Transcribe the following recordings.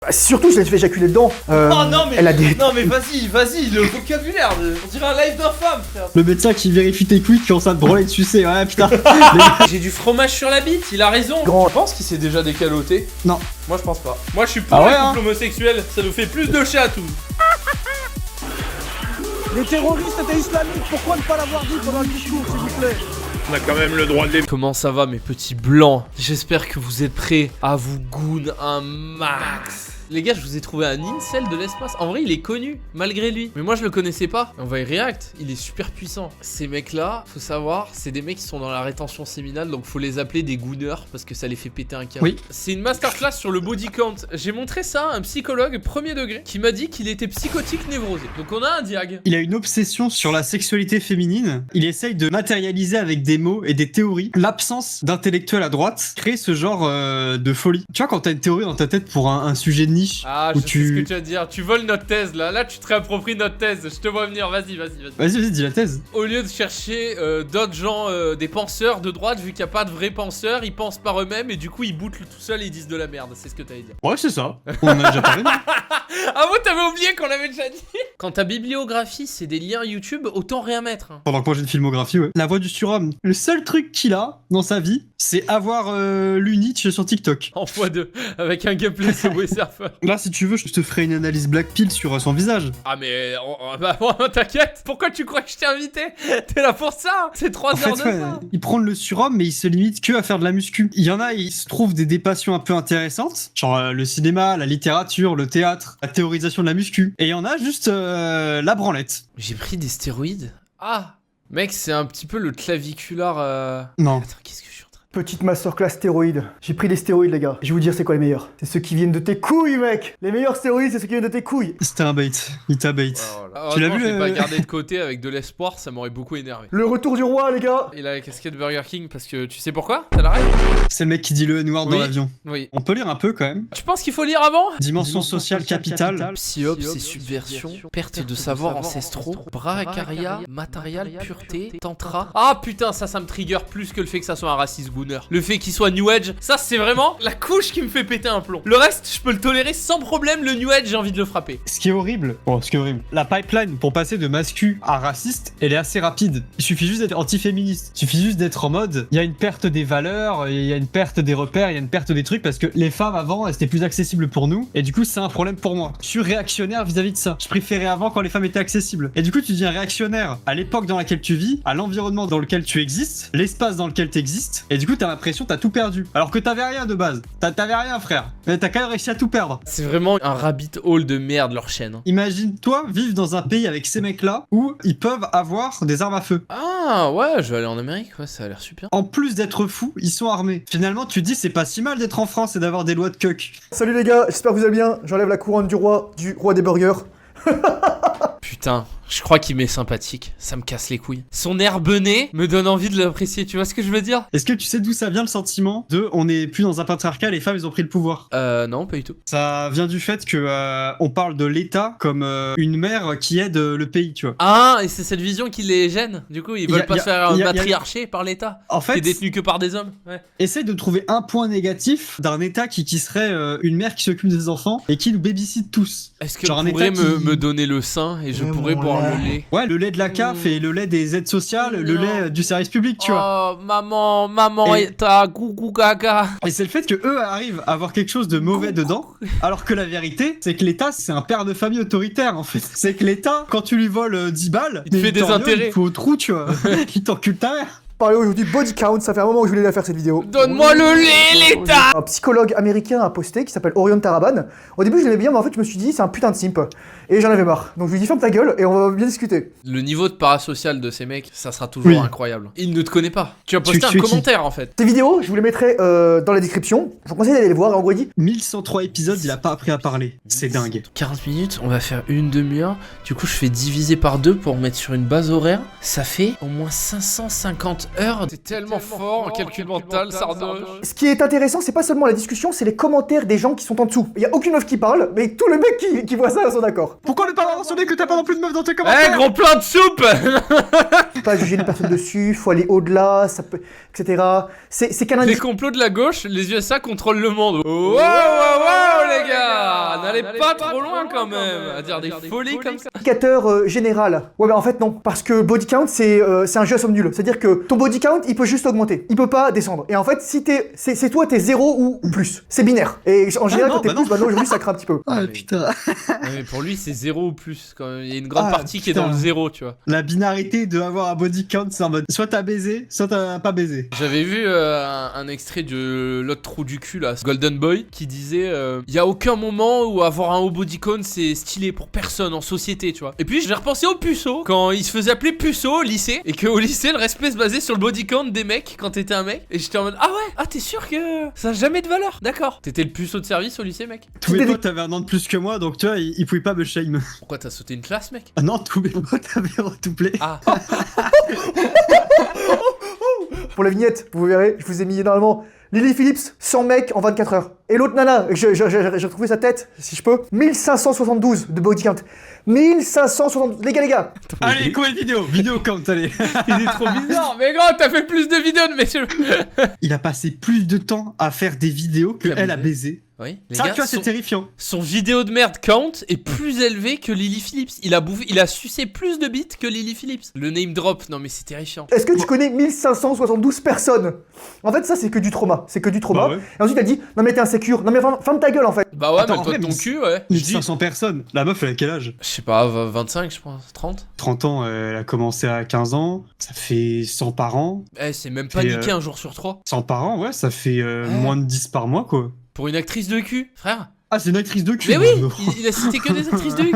Bah, surtout, je l'ai fait éjaculer dedans. Oh non mais, elle a des... non mais vas-y, le vocabulaire, on dirait un live d'infâme, frère. Le médecin qui vérifie tes couilles, qui commence à te branler et te sucer, ouais putain. J'ai du fromage sur la bite, il a raison. Grand. Tu penses qu'il s'est déjà décaloté? Non. Moi je pense pas. Moi je suis pour Ah les ouais, couples homosexuels, ça nous fait plus de chats à tous. Les terroristes étaient islamiques, pourquoi ne pas l'avoir dit pendant le discours, s'il vous plaît? On a quand même le droit de les... Comment ça va mes petits blancs? J'espère que vous êtes prêts à vous goon un max. Les gars, je vous ai trouvé un incel de l'espace. En vrai, il est connu, malgré lui. Mais moi, je le connaissais pas. On va y react. Il est super puissant. Ces mecs-là, faut savoir, c'est des mecs qui sont dans la rétention séminale. Donc, faut les appeler des gooners parce que ça les fait péter un câble. Oui. C'est une masterclass sur le body count. J'ai montré ça à un psychologue premier degré qui m'a dit qu'il était psychotique névrosé. Donc, on a un diag. Il a une obsession sur la sexualité féminine. Il essaye de matérialiser avec des mots et des théories l'absence d'intellectuels à droite, créer ce genre de folie. Tu vois, quand t'as une théorie dans ta tête pour un sujet de niche, Ah, je sais ce que tu vas dire. Tu voles notre thèse là. Là, tu te réappropries notre thèse. Je te vois venir. Vas-y. Vas-y, dis la thèse. Au lieu de chercher d'autres gens, des penseurs de droite, vu qu'il n'y a pas de vrais penseurs, ils pensent par eux-mêmes et du coup ils boutent tout seuls et ils disent de la merde. C'est ce que t'allais dire. Ouais, c'est ça. On en a déjà parlé. Ah bon, t'avais oublié qu'on l'avait déjà dit. Quand ta bibliographie c'est des liens YouTube, autant rien mettre. Hein. Pendant que moi j'ai une filmographie, ouais. La voix du surhomme. Le seul truc qu'il a dans sa vie, c'est avoir l'unit sur TikTok. En x2, avec un gameplay Subway Surfer. Là, si tu veux, je te ferai une analyse Black Pill sur son visage. Ah mais, t'inquiète. Pourquoi tu crois que je t'ai invité? T'es là pour ça. C'est 3 heures de ça. Il prend le surhomme, mais il se limite que à faire de la muscu. Il y en a, ils se trouvent des passions un peu intéressantes, genre le cinéma, la littérature, le théâtre, la théorisation de la muscu. Et il y en a juste la branlette. J'ai pris des stéroïdes. Ah, mec, c'est un petit peu le claviculaire. Non. Attends, qu'est-ce que je suis en train Petite masterclass stéroïdes. J'ai pris des stéroïdes, les gars. Je vais vous dire c'est quoi les meilleurs. C'est ceux qui viennent de tes couilles, mec. Les meilleurs stéroïdes, c'est ceux qui viennent de tes couilles. C'était un bait. Il t'a bait. Tu l'as vu Je l'ai pas gardé de côté avec de l'espoir, ça m'aurait beaucoup énervé. Le retour du roi, les gars. Et la casquette Burger King, parce que tu sais pourquoi? T'as la règle? C'est le mec qui dit le N-word dans Oui. l'avion. Oui. On peut lire un peu quand même. Tu penses qu'il faut lire avant? Dimension sociale capitale. Psyops et subversion, perte de savoirs ancestraux, bracaria, matériel, pureté, tantra. Ah putain, ça me trigger plus que le fait que ça soit un raciste gooner. Le fait qu'il soit New Age, ça c'est vraiment la couche qui me fait péter un plomb. Le reste, je peux le tolérer sans problème, le New Age, j'ai envie de le frapper. Ce qui est horrible, la pipeline pour passer de mascu à raciste, elle est assez rapide. Il suffit juste d'être anti-féministe. Il suffit juste d'être en mode, il y a une perte des valeurs, il y a une perte des repères, il y a une perte des trucs parce que les femmes avant, elles étaient plus accessibles pour nous et du coup c'est un problème pour moi. Je suis réactionnaire vis-à-vis de ça. Je préférais avant quand les femmes étaient accessibles. Et du coup tu deviens réactionnaire à l'époque dans laquelle tu vis, à l'environnement dans lequel tu existes, l'espace dans lequel tu existes et du coup t'as l'impression que t'as tout perdu. Alors que t'avais rien de base. T'avais rien frère. Mais t'as quand même réussi à tout perdre. C'est vraiment un rabbit hole de merde leur chaîne. Hein. Imagine-toi vivre dans un pays avec ces mecs-là où ils peuvent avoir des armes à feu. Ah ouais, je vais aller en Amérique, ouais, ça a l'air super. En plus d'être fous, ils sont armés. Finalement, tu te dis c'est pas si mal d'être en France et d'avoir des lois de cuck. Salut les gars, j'espère que vous allez bien. J'enlève la couronne du roi des burgers. Putain, je crois qu'il m'est sympathique, ça me casse les couilles. Son air bené me donne envie de l'apprécier, tu vois ce que je veux dire? Est-ce que tu sais d'où ça vient le sentiment de on n'est plus dans un patriarcat, les femmes ils ont pris le pouvoir? Non, pas du tout. Ça vient du fait que on parle de l'État comme une mère qui aide le pays, tu vois. Ah, et c'est cette vision qui les gêne. Du coup, ils veulent pas se faire matriarcher par l'État. En fait, qui est détenu que par des hommes. Ouais. Essaye de trouver un point négatif d'un État qui serait une mère qui s'occupe des enfants et qui nous babysit tous. Est-ce que genre vous pourrez me donner le sein et je pourrais boire le lait? Ouais, le lait de la CAF et le lait des aides sociales, le lait du service public, tu vois. Oh, maman, t'as gougou gaga. Et c'est le fait que eux arrivent à avoir quelque chose de mauvais dedans, alors que la vérité, c'est que l'État, c'est un père de famille autoritaire, en fait. C'est que l'État, quand tu lui voles 10 balles, il te fait des intérêts. Il faut au trou, tu vois. Il t'encule ta mère. Parler aujourd'hui body count, ça fait un moment que je voulais la faire cette vidéo. Donne-moi le lait, l'État. Un psychologue américain a posté qui s'appelle Orion Taraban. Au début je l'aimais bien, mais en fait je me suis dit c'est un putain de simp. Et j'en avais marre. Donc je lui ai dit ferme ta gueule et on va bien discuter. Le niveau de parasocial de ces mecs, ça sera toujours incroyable. Il ne te connaît pas. Tu as posté un commentaire en fait. Ces vidéos, je vous les mettrai dans la description. Je vous conseille d'aller les voir. En gros, il dit 1103 épisodes, il a pas appris à parler. C'est dingue. 40 minutes, on va faire une demi-heure. Du coup, je fais diviser par 2 pour mettre sur une base horaire. Ça fait au moins 550 heures. T'es tellement fort en calcul mental, Sardoche. Ce qui est intéressant, c'est pas seulement la discussion, c'est les commentaires des gens qui sont en dessous. Il y a aucune meuf qui parle, mais tous les mecs qui voient ça sont d'accord. Pourquoi ne pas mentionner que t'as pas non plus de meuf dans tes Eh, commentaires? gros plein de soupe. Faut pas juger une personne dessus, faut aller au-delà, ça peut, etc. C'est qu'un Les indicateur complots de la gauche, les USA contrôlent le monde. Wow, wow, wow, les gars. N'allez pas trop loin quand même, à dire des folies comme ça. général. Ouais, mais en fait non, parce que body count c'est un jeu à somme nulle. C'est-à-dire que ton body count il peut juste augmenter, il peut pas descendre. Et en fait si c'est toi t'es 0 ou plus, c'est binaire. Et en général non, quand t'es bah plus, non. bah non aujourd'hui ça craint un petit peu. Ah putain. Ouais, mais pour lui, c'est 0 ou plus. Quand même. Il y a une grande Ah, partie qui est putain. dans le 0, tu vois. La binarité de avoir un body count, c'est en mode soit t'as baisé, soit t'as pas baisé. J'avais vu un extrait de l'autre trou du cul là, Golden Boy, qui disait y a aucun moment où avoir un haut body count c'est stylé pour personne en société, tu vois. Et puis j'ai repensé au puceau, quand il se faisait appeler puceau au lycée, et qu'au lycée le respect se basait sur le body count des mecs quand t'étais un mec. Et j'étais en mode ah ouais, ah t'es sûr que ça a jamais de valeur. D'accord. T'étais le puceau de service au lycée, mec. Tous mes potes avaient un an de plus que moi, donc tu vois, ils pouvaient pas me shame. Pourquoi t'as sauté une classe, mec? Ah non, tous mes potes avaient redoublé. Ah. Pour la vignette, vous verrez, je vous ai mis énormément Lily Phillips, 100 mecs en 24 heures. Et l'autre nana, j'ai retrouvé sa tête, si je peux, 1572 de body count. 1572, les gars. Allez, quoi vidéo? Vidéo count, allez. Il est trop bizarre, mais gros, t'as fait plus de vidéos de messieurs. Il a passé plus de temps à faire des vidéos que elle a baisé. Oui, les Ça, gars, tu vois, c'est terrifiant. son vidéo de merde count est plus élevé que Lily Phillips. Il a sucé plus de bits que Lily Phillips. Le name drop, non mais c'est terrifiant. Est-ce que tu connais 1572 personnes? En fait, ça, c'est que du trauma. C'est que du trauma. Bah ouais. Et ensuite, elle dit non, mais t'es insécure. Non, mais ferme ta gueule, en fait. Bah ouais, Attends, mais toi de ton mais cul, ouais. Je dis, 1500 personnes. La meuf, elle a quel âge? je sais pas, 25, je pense, 30. 30 ans, elle a commencé à 15 ans. Ça fait 100 par an. Eh, c'est même pas Et, niqué un jour sur 3. 100 par an, ouais, ça fait moins de 10 par mois, quoi. Pour une actrice de cul, frère. Ah, c'est une actrice de cul. Mais oui, non. il a cité que des actrices de cul.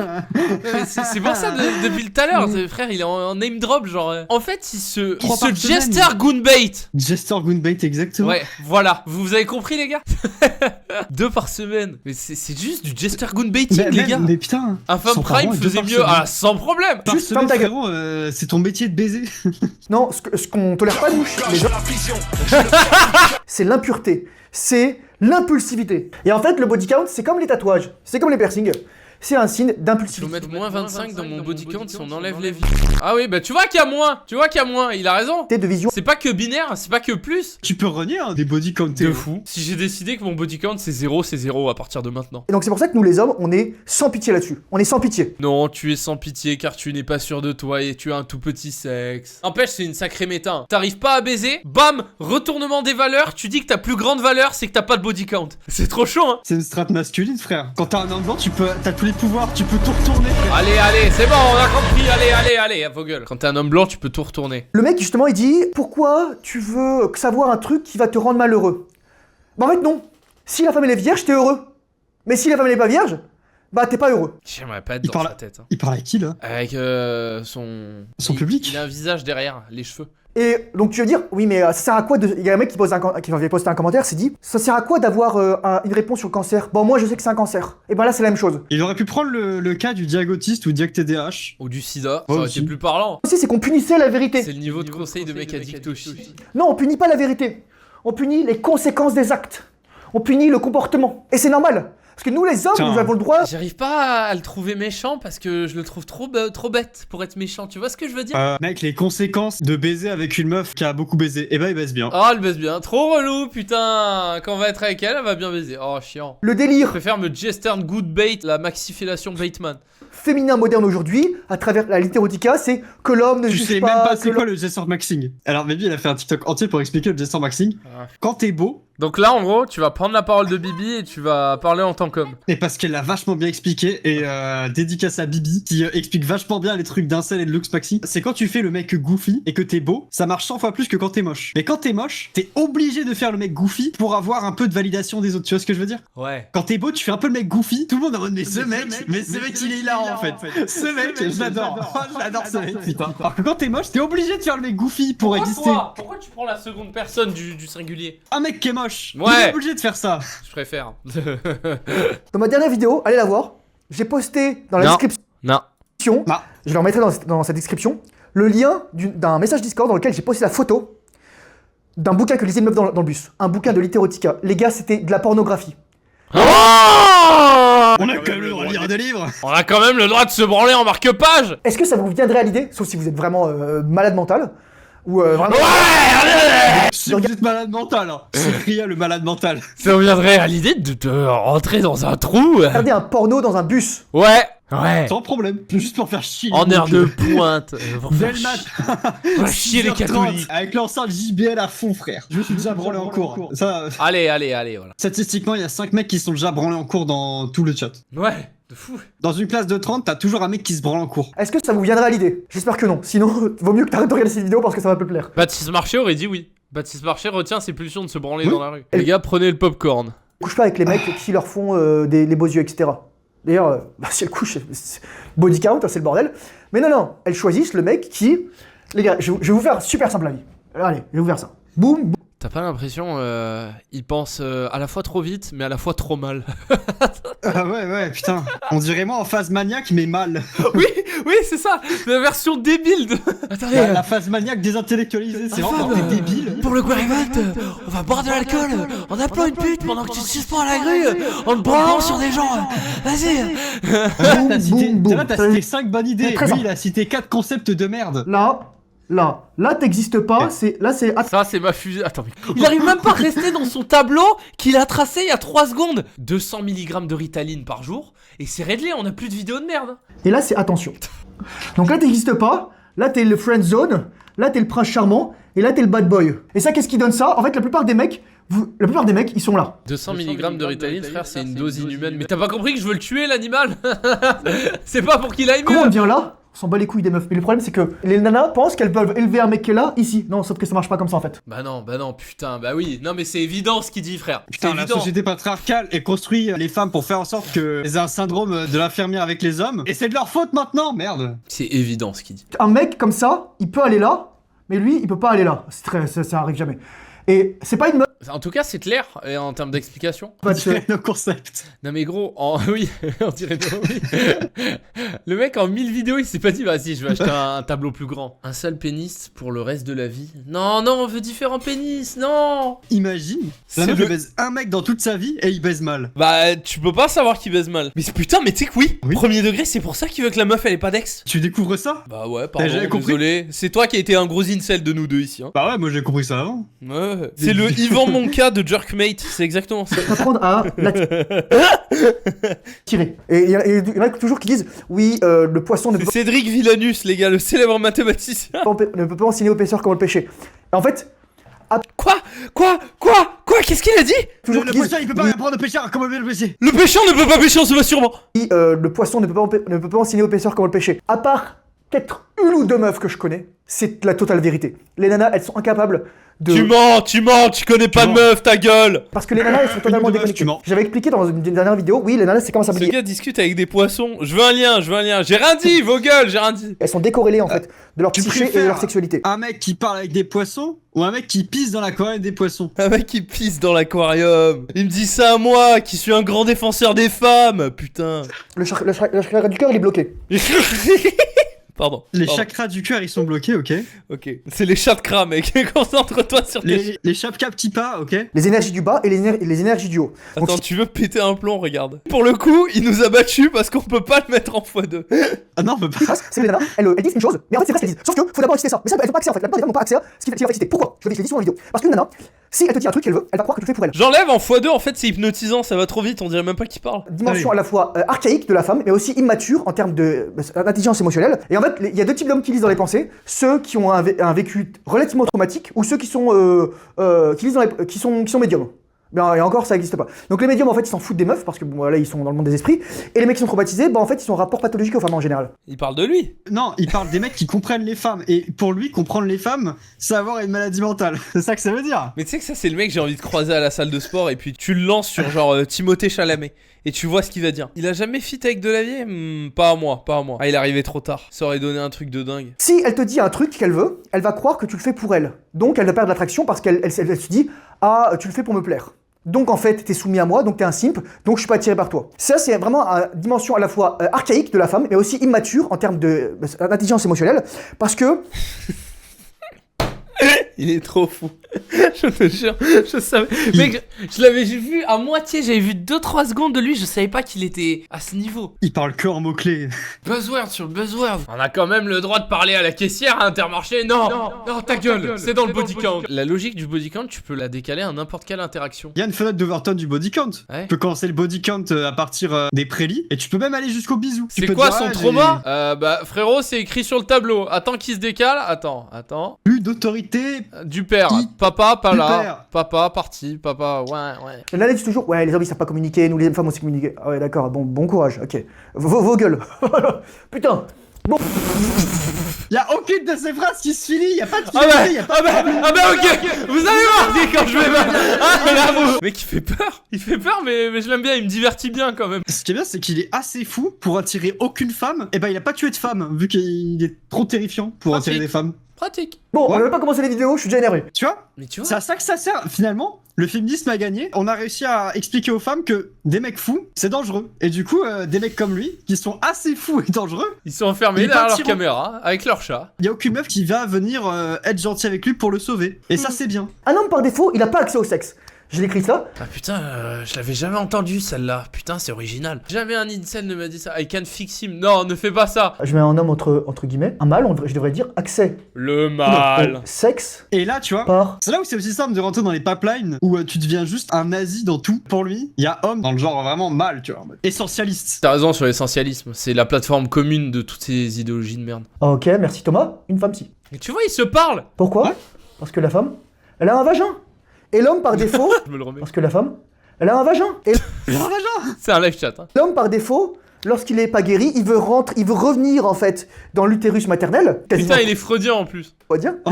C'est pour ça, depuis tout à l'heure, frère, il est en name drop, genre. En fait, il se Trois par semaine. Jester Goonbait. Jester Goonbait, exactement. Ouais, voilà. Vous avez compris, les gars? 2 par semaine. Mais c'est juste du Jester Goonbaiting, les gars. Mais putain. Infâme 100 par Prime an et 2 faisait par mieux. semaine. Ah, sans problème. Par Juste semaine, ferme ta gueule. frérot, c'est ton métier de baiser. Non, ce qu'on tolère pas, nous, les gens, c'est l'impureté. C'est l'impulsivité. Et en fait, le body count, c'est comme les tatouages. C'est comme les piercings. C'est un signe Il faut d'impulsivité. mettre moins 25 dans mon body count si on enlève les vies. Ah oui, bah tu vois qu'il y a moins. Tu vois qu'il y a moins. Il a raison. De vision. C'est pas que binaire, c'est pas que plus. Tu peux renier hein, des body countés. De fou. Si j'ai décidé que mon body count c'est 0 à partir de maintenant. Et donc, c'est pour ça que nous, les hommes, on est sans pitié là-dessus. On est sans pitié. Non, tu es sans pitié car tu n'es pas sûr de toi et tu as un tout petit sexe. N'empêche, c'est une sacrée méta. Hein. T'arrives pas à baiser, bam, retournement des valeurs, tu dis que ta plus grande valeur c'est que t'as pas de body count. C'est trop chaud, hein. C'est une strat masculine, frère. Quand t'as un homme blanc, t'as tous les pouvoirs, tu peux tout retourner, frère. Allez, c'est bon, on a compris, allez, à vos gueules. Quand t'es un homme blanc, tu peux tout retourner. Le mec, justement, il dit pourquoi tu veux savoir un truc qui va te rendre malheureux? Bah, en fait, non. Si la femme elle est vierge, t'es heureux. Mais si la femme elle est pas vierge, bah, t'es pas heureux. J'aimerais pas être Il dans parle- sa tête. Hein. Il parle à qui, là? Avec son public. Il a un visage derrière, les cheveux. Et donc tu veux dire, oui mais ça sert à quoi de... Il y a un mec qui avait posté un commentaire, s'est dit, ça sert à quoi d'avoir une réponse sur le cancer? Bon moi je sais que c'est un cancer. Et ben là c'est la même chose. Il aurait pu prendre le cas du diagotiste ou diag TDAH. Ou du sida, ça Ouais, aurait aussi. été plus parlant. Aussi c'est qu'on punissait la vérité. C'est le niveau de conseil de mec addict au shit. Non, on punit pas la vérité. On punit les conséquences des actes. On punit le comportement. Et c'est normal. Parce que nous les hommes, Tiens. nous avons le droit... J'arrive pas à le trouver méchant parce que je le trouve trop bête pour être méchant. Tu vois ce que je veux dire? Mec, les conséquences de baiser avec une meuf qui a beaucoup baisé, eh ben il baise bien. Oh, elle baise bien. Trop relou, putain. Quand on va être avec elle, elle va bien baiser. Oh, chiant. Le Je délire préfère me Jester Good Bait, la maxifellation Bateman. féminin moderne aujourd'hui, à travers la littérotica, c'est que l'homme ne Tu juge sais pas... même pas que c'est quoi l'homme- le gesture maxing. Alors Baby, il a fait un TikTok entier pour expliquer le gesture maxing. Ah. Quand t'es beau, Donc là, en gros, tu vas prendre la parole de Bibi et tu vas parler en tant qu'homme. et parce qu'elle l'a vachement bien expliqué, et dédicace à Bibi, qui explique vachement bien les trucs d'incel et de looks maxi, c'est quand tu fais le mec goofy et que t'es beau, ça marche 100 fois plus que quand t'es moche. Mais quand t'es moche, t'es obligé de faire le mec goofy pour avoir un peu de validation des autres, tu vois ce que je veux dire? Ouais. Quand t'es beau, tu fais un peu le mec goofy, tout le monde est en mode mais ce mec il est hilarant en fait. Ce mec, je l'adore. J'adore ce mec, putain. Alors que quand t'es moche, t'es obligé de faire le mec goofy pour exister. Pourquoi tu prends la seconde personne du singulier? Un mec qui est moche, Ouais. il est obligé de faire ça. Je préfère. Dans ma dernière vidéo, allez la voir, j'ai posté dans la Non. description, Non. je le remettrai dans sa description, le lien d'un message Discord dans lequel j'ai posté la photo d'un bouquin que lisait une meuf dans le bus. Un bouquin de littérotica. Les gars, c'était de la pornographie. Oh, On a quand même le droit de lire des livres. on a quand même le droit de se branler en marque-page. Est-ce que ça vous viendrait à l'idée, sauf si vous êtes vraiment malade mental, ou vraiment... Ouais, allez. Si vous êtes malade mental, hein. C'est Ria le malade mental. Ça vous viendrait à l'idée de rentrer dans un trou. Regardez un porno dans un bus. Ouais, ouais. Sans problème, juste pour faire chier. En heure de pointe. Dès le mat. Va chier les 6h30, catholiques. avec l'enceinte JBL à fond, frère. Je me suis déjà branlé en cours. Ça, Allez, voilà. statistiquement, il y a 5 mecs qui sont déjà branlés en cours dans tout le chat. Ouais, de fou. Dans une classe de 30, t'as toujours un mec qui se branle en cours. Est-ce que ça vous viendrait à l'idée? J'espère que non. Sinon, vaut mieux que t'arrêtes de regarder cette vidéo parce que ça va peu plaire. Baptiste Marché aurait dit oui. Baptiste Marché retient ses pulsions de se branler dans la rue. Les gars, prenez le popcorn. Couche pas avec les mecs qui leur font les beaux yeux, etc. D'ailleurs, si elles couchent, body count, c'est le bordel. Mais non, elles choisissent le mec qui... Les gars, je vais vous faire super simple la vie. Allez, je vais vous faire ça. Boum, boum. T'as pas l'impression, il pense à la fois trop vite, mais à la fois trop mal. Ah ouais, putain. On dirait moi en phase maniaque, mais mal. Oui, c'est ça. La version débile de... Attendez, La phase maniaque désintellectualisée, c'est vraiment Enfin, t'es débile. pour le Guarivote, on va boire de l'alcool en appelant une pute pendant que tu te suspends à la grue, en te branlant sur des gens. Vas-y. T'as cité, boum, boum. t'as cité 5 bonnes idées. Très Lui, simple. il a cité 4 concepts de merde. Là, t'existes pas, c'est... Là, c'est... Ça, c'est ma fusée. Attends, mais... Il arrive même pas à rester dans son tableau qu'il a tracé il y a 3 secondes. 200 mg de Ritaline par jour, et c'est réglé, on a plus de vidéos de merde. Et là, c'est attention. Donc là, t'existes pas, là, t'es le friend zone, là, t'es le prince charmant, et là, t'es le bad boy. Et ça, qu'est-ce qui donne ça? En fait, la plupart des mecs, ils sont là. 200 mg de Ritaline, frère, c'est une dose inhumaine. Mais t'as pas compris que je veux le tuer, l'animal? C'est pas pour qu'il aille Comment on mieux. vient là? On s'en bat les couilles des meufs. Mais le problème, c'est que les nanas pensent qu'elles peuvent élever un mec qui est là, ici. Non, sauf que ça marche pas comme ça, en fait. Bah non, putain, bah oui. Non, mais c'est évident ce qu'il dit, frère. Putain, C'est la évident. société patriarcale est construit les femmes pour faire en sorte qu'elles aient un syndrome de l'infirmière avec les hommes. Et c'est de leur faute maintenant, merde. C'est évident ce qu'il dit. Un mec comme ça, il peut aller là, mais lui, il peut pas aller là. Ça arrive jamais. Et c'est pas une meuf. En tout cas, c'est clair et en termes d'explication. qui va On te- dirait nos concepts. Non mais gros, oui, on dirait non, oui. Le mec en 1000 vidéos, il s'est pas dit bah si, je vais acheter un tableau plus grand. Un seul pénis pour le reste de la vie. Non, on veut différents pénis, non. Imagine, la C'est meuf le- elle baise un mec dans toute sa vie et il baise mal. Bah tu peux pas savoir qui baise mal. Mais putain, mais tu sais que oui, Oui. premier degré, c'est pour ça qu'il veut que la meuf elle ait pas d'ex. Tu découvres ça? Bah ouais, pardon, j'avais compris. désolé. C'est toi qui a été un gros incel de nous deux ici, hein. Bah ouais, moi j'ai compris ça avant. Ouais. C'est le Yvan Monca de Jerkmate, c'est exactement ça. T'apprendre à la tirer. Et il y en a toujours qui disent oui, le poisson ne peut, C'est Cédric Villanus, les gars, le célèbre mathématicien. ne peut pas enseigner au pêcheur comment le pêcher. Et en fait, Quoi Qu'est-ce qu'il a dit? toujours Le qui disent poisson il peut pas apprendre au pêcheur comment le pêcher. Le pêcheur ne peut pas pêcher en se masturbant. oui, le poisson ne peut pas enseigner au pêcheur comment le pêcher. À part peut-être une ou deux meufs que je connais, c'est la totale vérité. Les nanas, elles sont incapables de... Tu mens, tu connais pas de mens. meuf, ta gueule. Parce que les nanas, elles sont totalement de meufs, déconnectées. tu mens. J'avais expliqué dans une dernière vidéo, oui, les nanas, c'est comment ça Ce brille. gars discute avec des poissons. Je veux un lien. J'ai rien dit, vos gueules, j'ai rien dit. Elles sont décorrélées en fait de leur Tu psyché et de préfères leur sexualité. un mec qui parle avec des poissons ou un mec qui pisse dans l'aquarium des poissons? Un mec qui pisse dans l'aquarium. Il me dit ça à moi, qui suis un grand défenseur des femmes. Putain. Le chakra du cœur, il est bloqué. Pardon. Les pardon. chakras du cœur ils sont bloqués, ok. Ok. C'est les chats de cra, mec. Concentre-toi sur tes... Les chakras petits pas, ok. Les énergies du bas et les énergies du haut. Donc, Attends, tu veux péter un plomb, regarde. Pour le coup, il nous a battus parce qu'on peut pas le mettre en x2. Ah non, on peut pas. c'est que les nanas, elles disent une chose, mais en fait c'est vrai ce qu'elles disent. Sauf que faut d'abord exciter ça. Mais ça, elles n'ont pas accès en fait. La plupart des femmes n'ont pas accès à ce qui va exciter. Pourquoi? Je l'ai dit souvent en vidéo. Parce qu'une nana, si elle te dit un truc qu'elle veut, elle va croire que tu le fais pour elle. J'enlève en x2, en fait, c'est hypnotisant, ça va trop vite, on dirait même pas qu'il parle. Dimension Allez. à la fois archaïque de la femme, mais aussi immature en termes d'intelligence émotionnelle. Et en fait, il y a deux types d'hommes qui lisent dans les pensées, ceux qui ont un vécu relativement traumatique ou ceux qui sont qui lisent qui sont médiums. Et encore, ça n'existe pas. Donc les médiums, en fait, ils s'en foutent des meufs parce que bon, là, ils sont dans le monde des esprits. Et les mecs qui sont traumatisés, en fait, ils sont en rapport pathologique aux femmes en général. Il parle de lui. Non, il parle des mecs qui comprennent les femmes. Et pour lui, comprendre les femmes, c'est avoir une maladie mentale. C'est ça que ça veut dire. Mais tu sais que ça, c'est le mec que j'ai envie de croiser à la salle de sport et puis tu le lances sur genre Timothée Chalamet et tu vois ce qu'il va dire. Il a jamais fit avec Delavier? Pas à moi. Ah, il est arrivé trop tard. Ça aurait donné un truc de dingue. Si elle te dit un truc qu'elle veut, elle va croire que tu le fais pour elle. Donc elle va perdre l'attraction parce qu'elle se dit « Ah, tu le fais pour me plaire ». Donc en fait, t'es soumis à moi, donc t'es un simp, donc je suis pas attiré par toi. Ça, c'est vraiment une dimension à la fois archaïque de la femme, mais aussi immature en termes d'intelligence émotionnelle, parce que Il est trop fou. Je te jure, je savais. Mec, je l'avais vu à moitié, j'avais vu 2-3 secondes de lui, je savais pas qu'il était à ce niveau. Il parle que en mots-clés. Buzzword sur Buzzword. On a quand même le droit de parler à la caissière à Intermarché. Non, non, ta gueule, c'est dans le body count. La logique du body count, tu peux la décaler à n'importe quelle interaction. Il y a une fenêtre d'Overton du body count. Ouais. Tu peux commencer le body count à partir des prélis et tu peux même aller jusqu'au bisou. Tu C'est peux quoi dire, son ah, trauma bah frérot, c'est écrit sur le tableau. Attends qu'il se décale. Attends. j'ai eu d'autorité. Du père. Qui Papa, pas Du là. père. Papa, parti. Papa, ouais. Là, elle dit toujours, ouais, les hommes ils savent pas communiquer, nous les femmes on sait communiquer. Ah ouais, d'accord, bon courage, ok. Vos gueules. Putain. Bon. Y a aucune de ces phrases qui se finit, y a pas de Ah finalité, y a pas de... ok. Vous allez voir quand je vais mal. Ah là, mec, il fait peur. Il fait peur, mais je l'aime bien. Il me divertit bien quand même. Ce qui est bien, c'est qu'il est assez fou pour attirer aucune femme. Et ben, il a pas tué de femme, vu qu'il est trop terrifiant pour Pratique. attirer des femmes. Pratique. Bon, on Ouais. n'a même pas commencé les vidéos, je suis déjà énervé. Tu vois? Mais tu vois. C'est à ça que ça sert. Finalement, le féminisme a gagné. On a réussi à expliquer aux femmes que des mecs fous, c'est dangereux. Et du coup, des mecs comme lui, qui sont assez fous et dangereux, Ils sont enfermés Il est derrière pas leur tyran. caméra avec leur chat. y a aucune meuf qui va venir être gentille avec lui pour le sauver. Et ça, c'est bien. Un homme par défaut, il a pas accès au sexe. J'ai écrit ça. Ah putain, je l'avais jamais entendu celle-là. Putain, c'est original. Jamais un incel ne m'a dit ça. I can fix him. Non, ne fais pas ça. Je mets un homme entre guillemets, un mâle, je devrais dire accès Le au mal. sexe Et là, tu vois, par. c'est là où c'est aussi simple de rentrer dans les pipelines où tu deviens juste un nazi dans tout. Pour lui, il y a homme dans le genre vraiment mal, tu vois, en mode essentialiste. T'as raison sur l'essentialisme. C'est la plateforme commune de toutes ces idéologies de merde. Ok, merci Thomas. Une femme si. Et tu vois, ils se parlent. Pourquoi? Ouais. Parce que la femme, elle a un vagin. Et l'homme par défaut, Je me le remets. parce que la femme, elle a un vagin. Et J'ai un vagin. C'est un live chat. Hein. l'homme par défaut, lorsqu'il est pas guéri, il veut revenir en fait dans l'utérus maternel. Putain, il est freudien en plus. On va dire. Oh.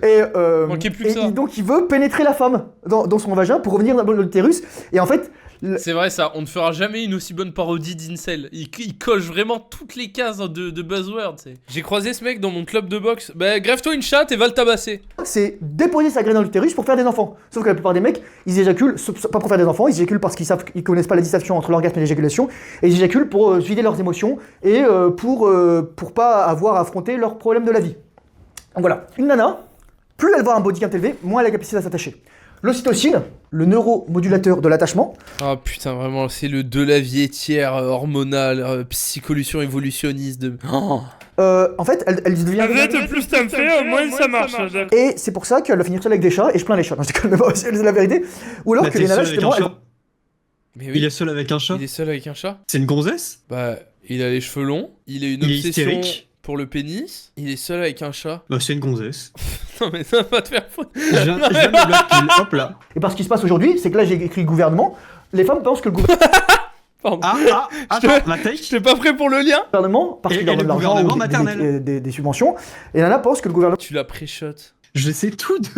Et, Manquait plus que et ça. donc il veut pénétrer la femme dans son vagin pour revenir dans l'utérus. Et en fait, C'est vrai ça, on ne fera jamais une aussi bonne parodie d'Incel. Il coche vraiment toutes les cases de Buzzword. J'ai croisé ce mec dans mon club de boxe. Bah grève-toi une chatte et va le tabasser. c'est déposer sa graine dans l'utérus pour faire des enfants. Sauf que la plupart des mecs, ils éjaculent pas pour faire des enfants, ils éjaculent parce qu'ils connaissent pas la distinction entre l'orgasme et l'éjaculation, et ils éjaculent pour vider leurs émotions et pour pas avoir à affronter leurs problèmes de la vie. Donc voilà, une nana, plus elle va avoir un body count élevé, moins elle a la capacité à s'attacher. L'ocytocine, le neuromodulateur de l'attachement, Ah putain, vraiment, c'est le de la vie étière hormonale, psycholution évolutionniste de... Oh. en fait, elle devient... plus ça me fait, moins ça marche. Et c'est pour ça qu'elle va finir seule avec des chats, et je plains les chats. Non, je déconne, mais bon, c'est la vérité. Ou alors Bah, que t'es les nanas, seul avec justement, un elles- chat. Mais Il oui, est seul avec un chat. il est seul avec un chat. C'est une gonzesse. Bah, il a les cheveux longs, il a une Il est obsession hystérique. pour le pénis, il est seul avec un chat. Bah, c'est une gonzesse. Non mais ça va pas te faire foutre. Je viens de blackpill, hop là. Et parce ce qui se passe aujourd'hui, c'est que là, j'ai écrit gouvernement. Les femmes pensent que le gouvernement, Pardon. Attends, ma take. J'étais pas prêt pour le lien. parce Et- qu'il leur et donne le de l'argent gouvernement ou maternel. des subventions, et Nana pense que le gouvernement... Tu l'as pré-shot. Je sais tout de...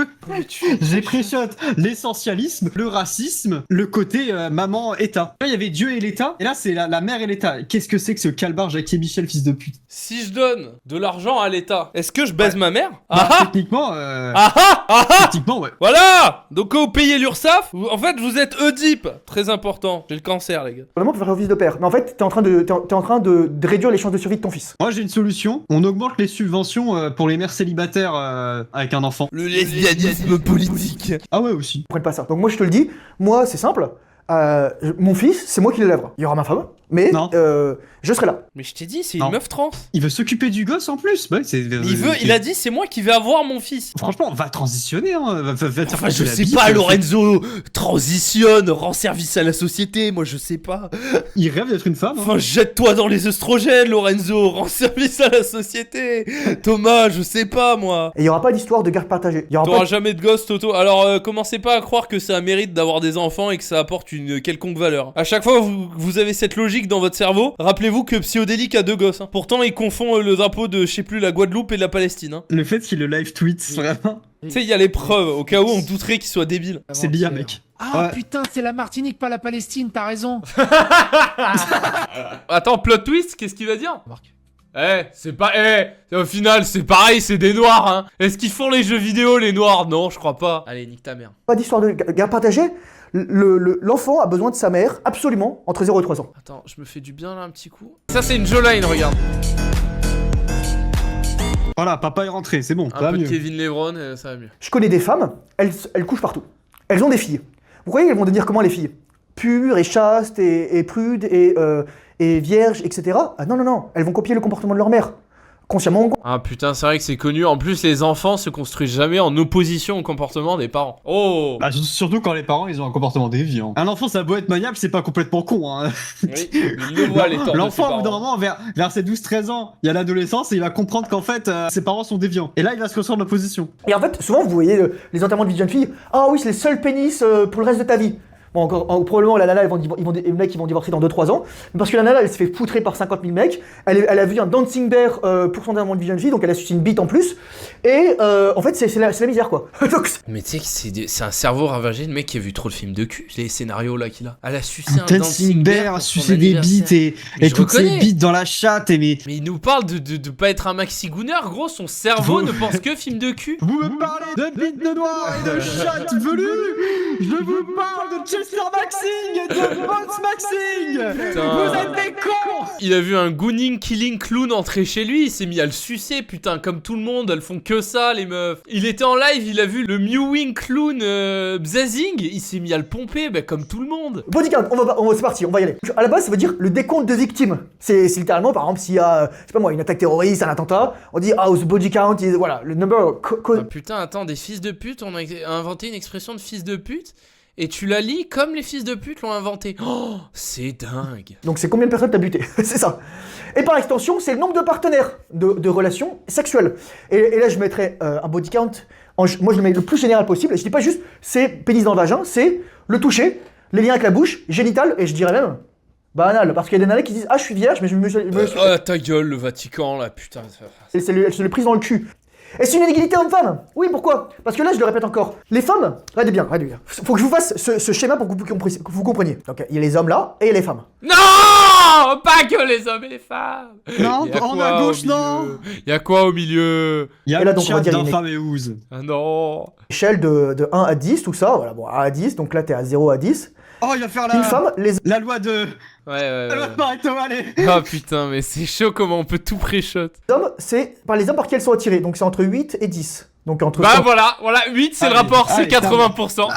J'ai pré-shot l'essentialisme, le racisme, le côté maman-État. Là, il y avait Dieu et l'État, et là, c'est la mère et l'État. Qu'est-ce que c'est que ce calbar Jackie et Michel, fils de pute? Si je donne de l'argent à l'État, est-ce que je baise ma mère? Bah, Ah ah techniquement, ah ah ah ah. techniquement, ouais. Voilà. Donc quand vous payez l'URSSAF, en fait vous êtes Oedipe. Très important. J'ai le cancer les gars. peut faire office de père. Mais en fait, t'es en train de réduire les chances de survie de ton fils. Moi, j'ai une solution. On augmente les subventions pour les mères célibataires avec un enfant. Le lesbianisme politique. Ah ouais, aussi. Ils prennent pas ça. Donc moi, je te le dis, moi, c'est simple. Mon fils, c'est moi qui l'élèvera. Il y aura ma femme, mais Non. je serai là. Mais je t'ai dit, c'est Non. une meuf trans. Il veut s'occuper du gosse en plus. Ouais, Il a dit c'est moi qui vais avoir mon fils. Franchement, va transitionner, hein. Va te Enfin, faire je de la sais bite, pas, fait- Lorenzo, transitionne, rend service à la société, moi je sais pas. Il rêve d'être une femme. hein. Enfin, jette-toi dans les oestrogènes, Lorenzo, rend service à la société. Thomas, je sais pas, moi. Et il y aura pas d'histoire de garde partagée. Il y aura T'auras pas... jamais de gosse, Toto. Alors, commencez pas à croire que ça mérite d'avoir des enfants et que ça apporte une quelconque valeur. À chaque fois que vous avez cette logique dans votre cerveau, rappelez-vous que Psyodélique a 2 gosses. Hein. Pourtant, il confond le drapeau de, je sais plus, la Guadeloupe et de la Palestine. Hein. Le fait qu'il le live tweet, vraiment, Tu sais, il y a les preuves, au cas où on douterait qu'il soit débile. c'est bien, mec. Ah Ouais. putain, c'est la Martinique, pas la Palestine, t'as raison. Attends, plot twist, qu'est-ce qu'il va dire Marc. C'est pas... au final, c'est pareil, c'est des noirs, hein. Est-ce qu'ils font les jeux vidéo, les noirs? Non, je crois pas. Allez, nique ta mère. Pas d'histoire de garde partagée. L'enfant a besoin de sa mère, absolument, entre 0 et 3 ans. Attends, je me fais du bien là un petit coup. Ça, c'est une jawline, regarde. Voilà, papa est rentré, c'est bon, ça Un va peu de mieux. Kevin Lebron, ça va mieux. Je connais des femmes, elles couchent partout. Elles ont des filles. Vous croyez qu'elles vont devenir comment les filles? Pures et chastes et prudes et vierges, etc. Ah non, non, non, elles vont copier le comportement de leur mère. Consciemment. Ah putain, c'est vrai que c'est connu. En plus, les enfants se construisent jamais en opposition au comportement des parents. Oh. Bah, surtout quand les parents ils ont un comportement déviant. Un enfant ça a beau être maniable, c'est pas complètement con hein. Oui, il le voit les torts de ses L'enfant au bout d'un parents. moment vers ses 12-13 ans, il y a l'adolescence et il va comprendre qu'en fait ses parents sont déviants. Et là il va se construire en opposition. Et en fait, souvent, vous voyez les enterrements de vie de jeune fille. Ah oui, c'est les seuls pénis pour le reste de ta vie. Bon, probablement, la nana, les mecs, ils vont divorcer dans 2-3 ans. Mais parce que la nana, elle se fait poutrer par 50 000 mecs. Elle a vu un dancing bear pour son enterrement de vie de jeune fille, donc elle a sucé une bite en plus. Et en fait, c'est la misère, quoi. Donc, Mais tu sais que c'est un cerveau ravagé, le mec qui a vu trop de films de cul, les scénarios là qu'il a. Elle a sucé un Dancing Bear, pour son sucer des anniversaire. bites et Mais je toutes ces reconnais. bites dans la chatte et mais... Mais il nous parle de pas être un maxi gooner, gros, son cerveau ne pense que film de cul. Vous me parlez de bites de noix et de chatte velue. Je vous parle de Chester Maxing et de Boss Maxing. Putain. Vous êtes des cons. Il a vu un gooning killing clown entrer chez lui, il s'est mis à le sucer, putain, comme tout le monde, elles font que ça, les meufs. Il était en live, il a vu le mewing clown Bzazing, il s'est mis à le pomper, bah, comme tout le monde. body count, c'est parti, on va y aller. À la base, ça veut dire le décompte de victimes. C'est littéralement, par exemple, s'il y a, je sais pas moi, une attaque terroriste, un attentat, on dit, the body count is, voilà, le number, Ah, putain, attends, des fils de pute, on a inventé une expression de fils de pute, et tu la lis comme les fils de pute l'ont inventé. Oh, c'est dingue. donc c'est combien de personnes t'as buté, c'est ça. Et par extension, c'est le nombre de partenaires de relations sexuelles. Et là, je mettrais un body count, moi je le mets le plus général possible, et je dis pas juste, c'est pénis dans le vagin, c'est le toucher, les liens avec la bouche, génital, et je dirais même, banal, parce qu'il y a des nanas qui disent, ah je suis vierge, mais je me suis... Oh, ta gueule, le Vatican, là, putain. Elle se l'est prise dans le cul. Et c'est une inégalité homme-femme. Oui, pourquoi? Parce que là, je le répète encore. Les femmes, regardez bien. Faut que je vous fasse ce schéma pour que vous compreniez. Donc, il y a les hommes là, et il y a les femmes. Non, pas que les hommes et les femmes. Non, Y a en quoi à au gauche, milieu non. Y a quoi au milieu? Il y a Et là, une donc, on va chatte dire une- d'infâme et ouse. Ah non. Échelle de 1 à 10, tout ça. Voilà, bon, 1 à 10. Donc là, t'es à 0 à 10. Oh, il va faire Une femme, la loi de... Ouais. La loi de Pareto, allez. Ah putain, mais c'est chaud comment on peut tout pré-shot. les hommes, c'est les hommes par qui elles sont attirées. Donc c'est entre 8 et 10. Donc entre Bah voilà, 8 c'est le Allez, rapport, c'est allez, 80%.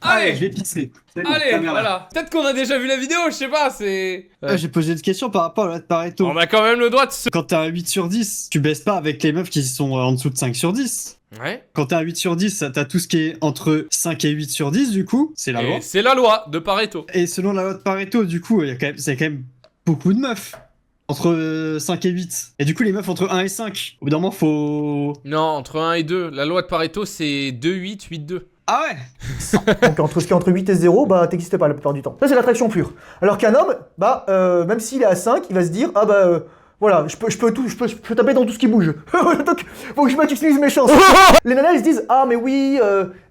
Allez, je vais pisser. Allez, voilà. Peut-être qu'on a déjà vu la vidéo, je sais pas, c'est... J'ai posé une question par rapport à la loi de Pareto. On a quand même le droit de se... Quand t'as un 8 sur 10, tu baisses pas avec les meufs qui sont en dessous de 5 sur 10. Ouais. Quand t'as un 8 sur 10, t'as tout ce qui est entre 5 et 8 sur 10, du coup, c'est la loi. Et c'est la loi de Pareto. Et selon la loi de Pareto, du coup, c'est quand même beaucoup de meufs. Entre 5 et 8. Et du coup, les meufs entre 1 et 5. Au bout d'un moment, faut... Non, entre 1 et 2. La loi de Pareto, c'est 2-8, 8-2. Ah ouais. Donc entre ce qui est entre 8 et 0, bah t'existes pas la plupart du temps. Ça c'est l'attraction pure. Alors qu'un homme, bah même s'il est à 5, il va se dire ah bah voilà, je peux taper dans tout ce qui bouge. Donc faut que je maximise mes chances. Les nanas elles se disent ah mais oui,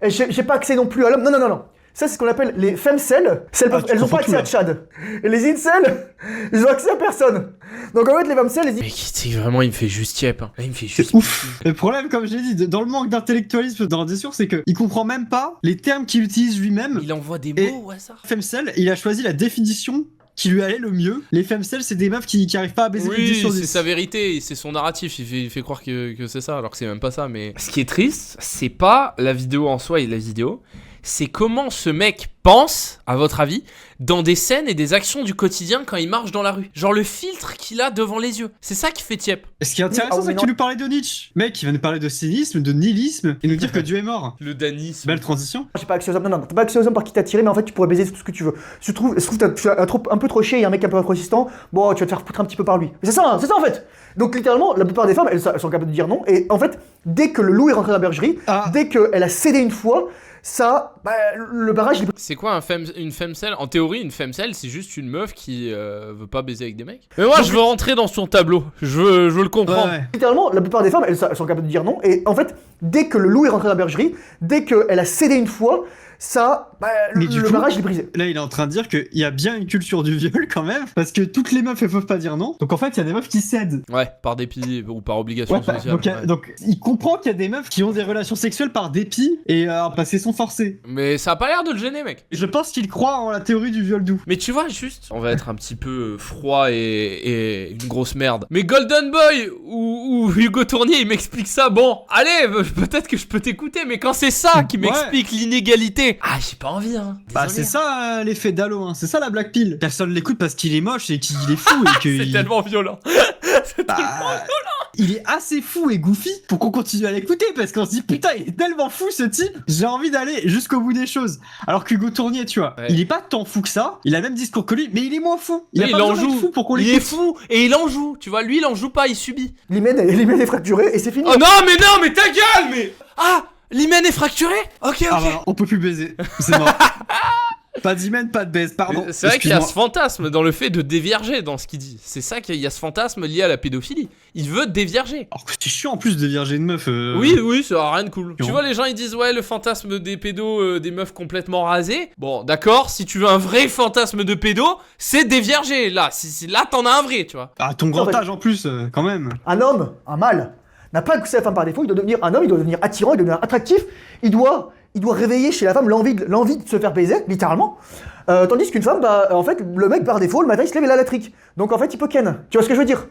j'ai pas accès non plus à l'homme. Non. Ça c'est ce qu'on appelle les femcelles. Elles ont confonds pas accès tout, à là. Tchad. Et les incels, ils ont accès à personne. Donc en fait les femmes elles disent Mais c'est vraiment, il me fait juste tiep. Hein. Là, il me fait juste... C'est ouf. Le problème, comme j'ai dit, dans le manque d'intellectualisme dans la sûr, c'est qu'il comprend même pas les termes qu'il utilise lui-même. Il envoie des Et- mots au hasard. Femcel, il a choisi la définition qui lui allait le mieux. Les femcel, c'est des meufs qui arrivent pas à baiser les 10 Oui, sur 10. c'est sa vérité, c'est son narratif, il fait croire que c'est ça, alors que c'est même pas ça, mais... Ce qui est triste, c'est pas la vidéo en soi et la vidéo, c'est comment ce mec pense, à votre avis, dans des scènes et des actions du quotidien quand il marche dans la rue. Genre le filtre qu'il a devant les yeux. C'est ça qui fait tiep. Et ce qui est intéressant, Oui, c'est que tu nous parlais de Nietzsche. Mec, il va nous parler de cynisme, de nihilisme, et nous dire que Dieu est mort. Le danisme. Belle transition. j'ai pas accès aux hommes. Non, t'as pas accès aux hommes par qui t'as tiré, mais en fait tu pourrais baiser tout ce que tu veux. Si tu trouves que tu as un peu trop chier et un mec un peu inconsistant, bon tu vas te faire foutre un petit peu par lui. Mais c'est ça en fait. Donc littéralement, la plupart des femmes, elles sont capables de dire non. Et en fait, dès que le loup est rentré dans la bergerie, Ah. dès qu'elle a cédé une fois, ça, bah, le barrage, il est C'est quoi une femcelle? En théorie, une femcelle, c'est juste une meuf qui veut pas baiser avec des mecs. Mais moi, je veux rentrer dans son tableau. Je veux le comprendre. Ouais. littéralement, la plupart des femmes, elles sont capables de dire non. Et en fait, dès que le loup est rentré dans la bergerie, dès qu'elle a cédé une fois, ça, Mais du le coup- barrage il est brisé. Là, il est en train de dire qu'il y a bien une culture du viol quand même, parce que toutes les meufs elles peuvent pas dire non. Donc en fait, il y a des meufs qui cèdent. Ouais, par dépit ou par obligation Ouais, sociale. Ouais. donc il comprend qu'il y a des meufs qui ont des relations sexuelles par dépit et parce qu'elles sont forcées. Mais ça a pas l'air de le gêner, mec. Je pense qu'il croit en la théorie du viol doux. Mais tu vois, juste, on va être un petit peu froid et une grosse merde. Mais Golden Boy ou Hugo Tournier, il m'explique ça. Bon, allez, peut-être que je peux t'écouter, mais quand c'est ça qui Ouais. m'explique l'inégalité, ah, j'ai pas envie, hein. Bah Désolé, c'est hein. ça l'effet d'Halo, hein. C'est ça la Black Pill. Personne l'écoute parce qu'il est moche et qu'il est fou et que C'est tellement violent. C'est Bah, il est assez fou et goofy pour qu'on continue à l'écouter parce qu'on se dit putain il est tellement fou ce type, j'ai envie d'aller jusqu'au bout des choses. Alors qu'Hugo Tournier, tu vois, Ouais. il est pas tant fou que ça, il a le même discours que lui, mais il est moins fou. Il a Mais pas il en besoin d'être joue. fou pour qu'on Il est l'écoute. fou et il en joue. Tu vois, lui, il en joue pas, il subit. L'hymen est fracturé et c'est fini. Oh non, mais ta gueule, mais. Ah, l'hymen est fracturé. Ok, Ah ok. bah, on peut plus baiser, c'est mort. Pas d'hymen, pas de baise, pardon. C'est vrai qu'il y a ce Excuse-moi. fantasme dans le fait de dévierger dans ce qu'il dit. C'est ça qu'il y a ce fantasme lié à la pédophilie. Il veut dévierger. Alors que c'est chiant en plus de vierger une meuf. Oui, ça a rien de cool. Tu Non. vois, les gens ils disent ouais, le fantasme des pédos, des meufs complètement rasées. Bon, d'accord, si tu veux un vrai fantasme de pédo, c'est dévierger. Là, là t'en as un vrai, tu vois. Ah ton grand Non, mais- âge en plus, quand même. Un homme, un mâle, n'a pas poussé la femme par défaut, il doit devenir un homme, il doit devenir attirant, il doit devenir attractif, il doit réveiller chez la femme l'envie de se faire baiser, littéralement. Tandis qu'une femme, bah, en fait, le mec par défaut, le matin, il se lève et il a la trique. Donc en fait, il peut ken. Tu vois ce que je veux dire?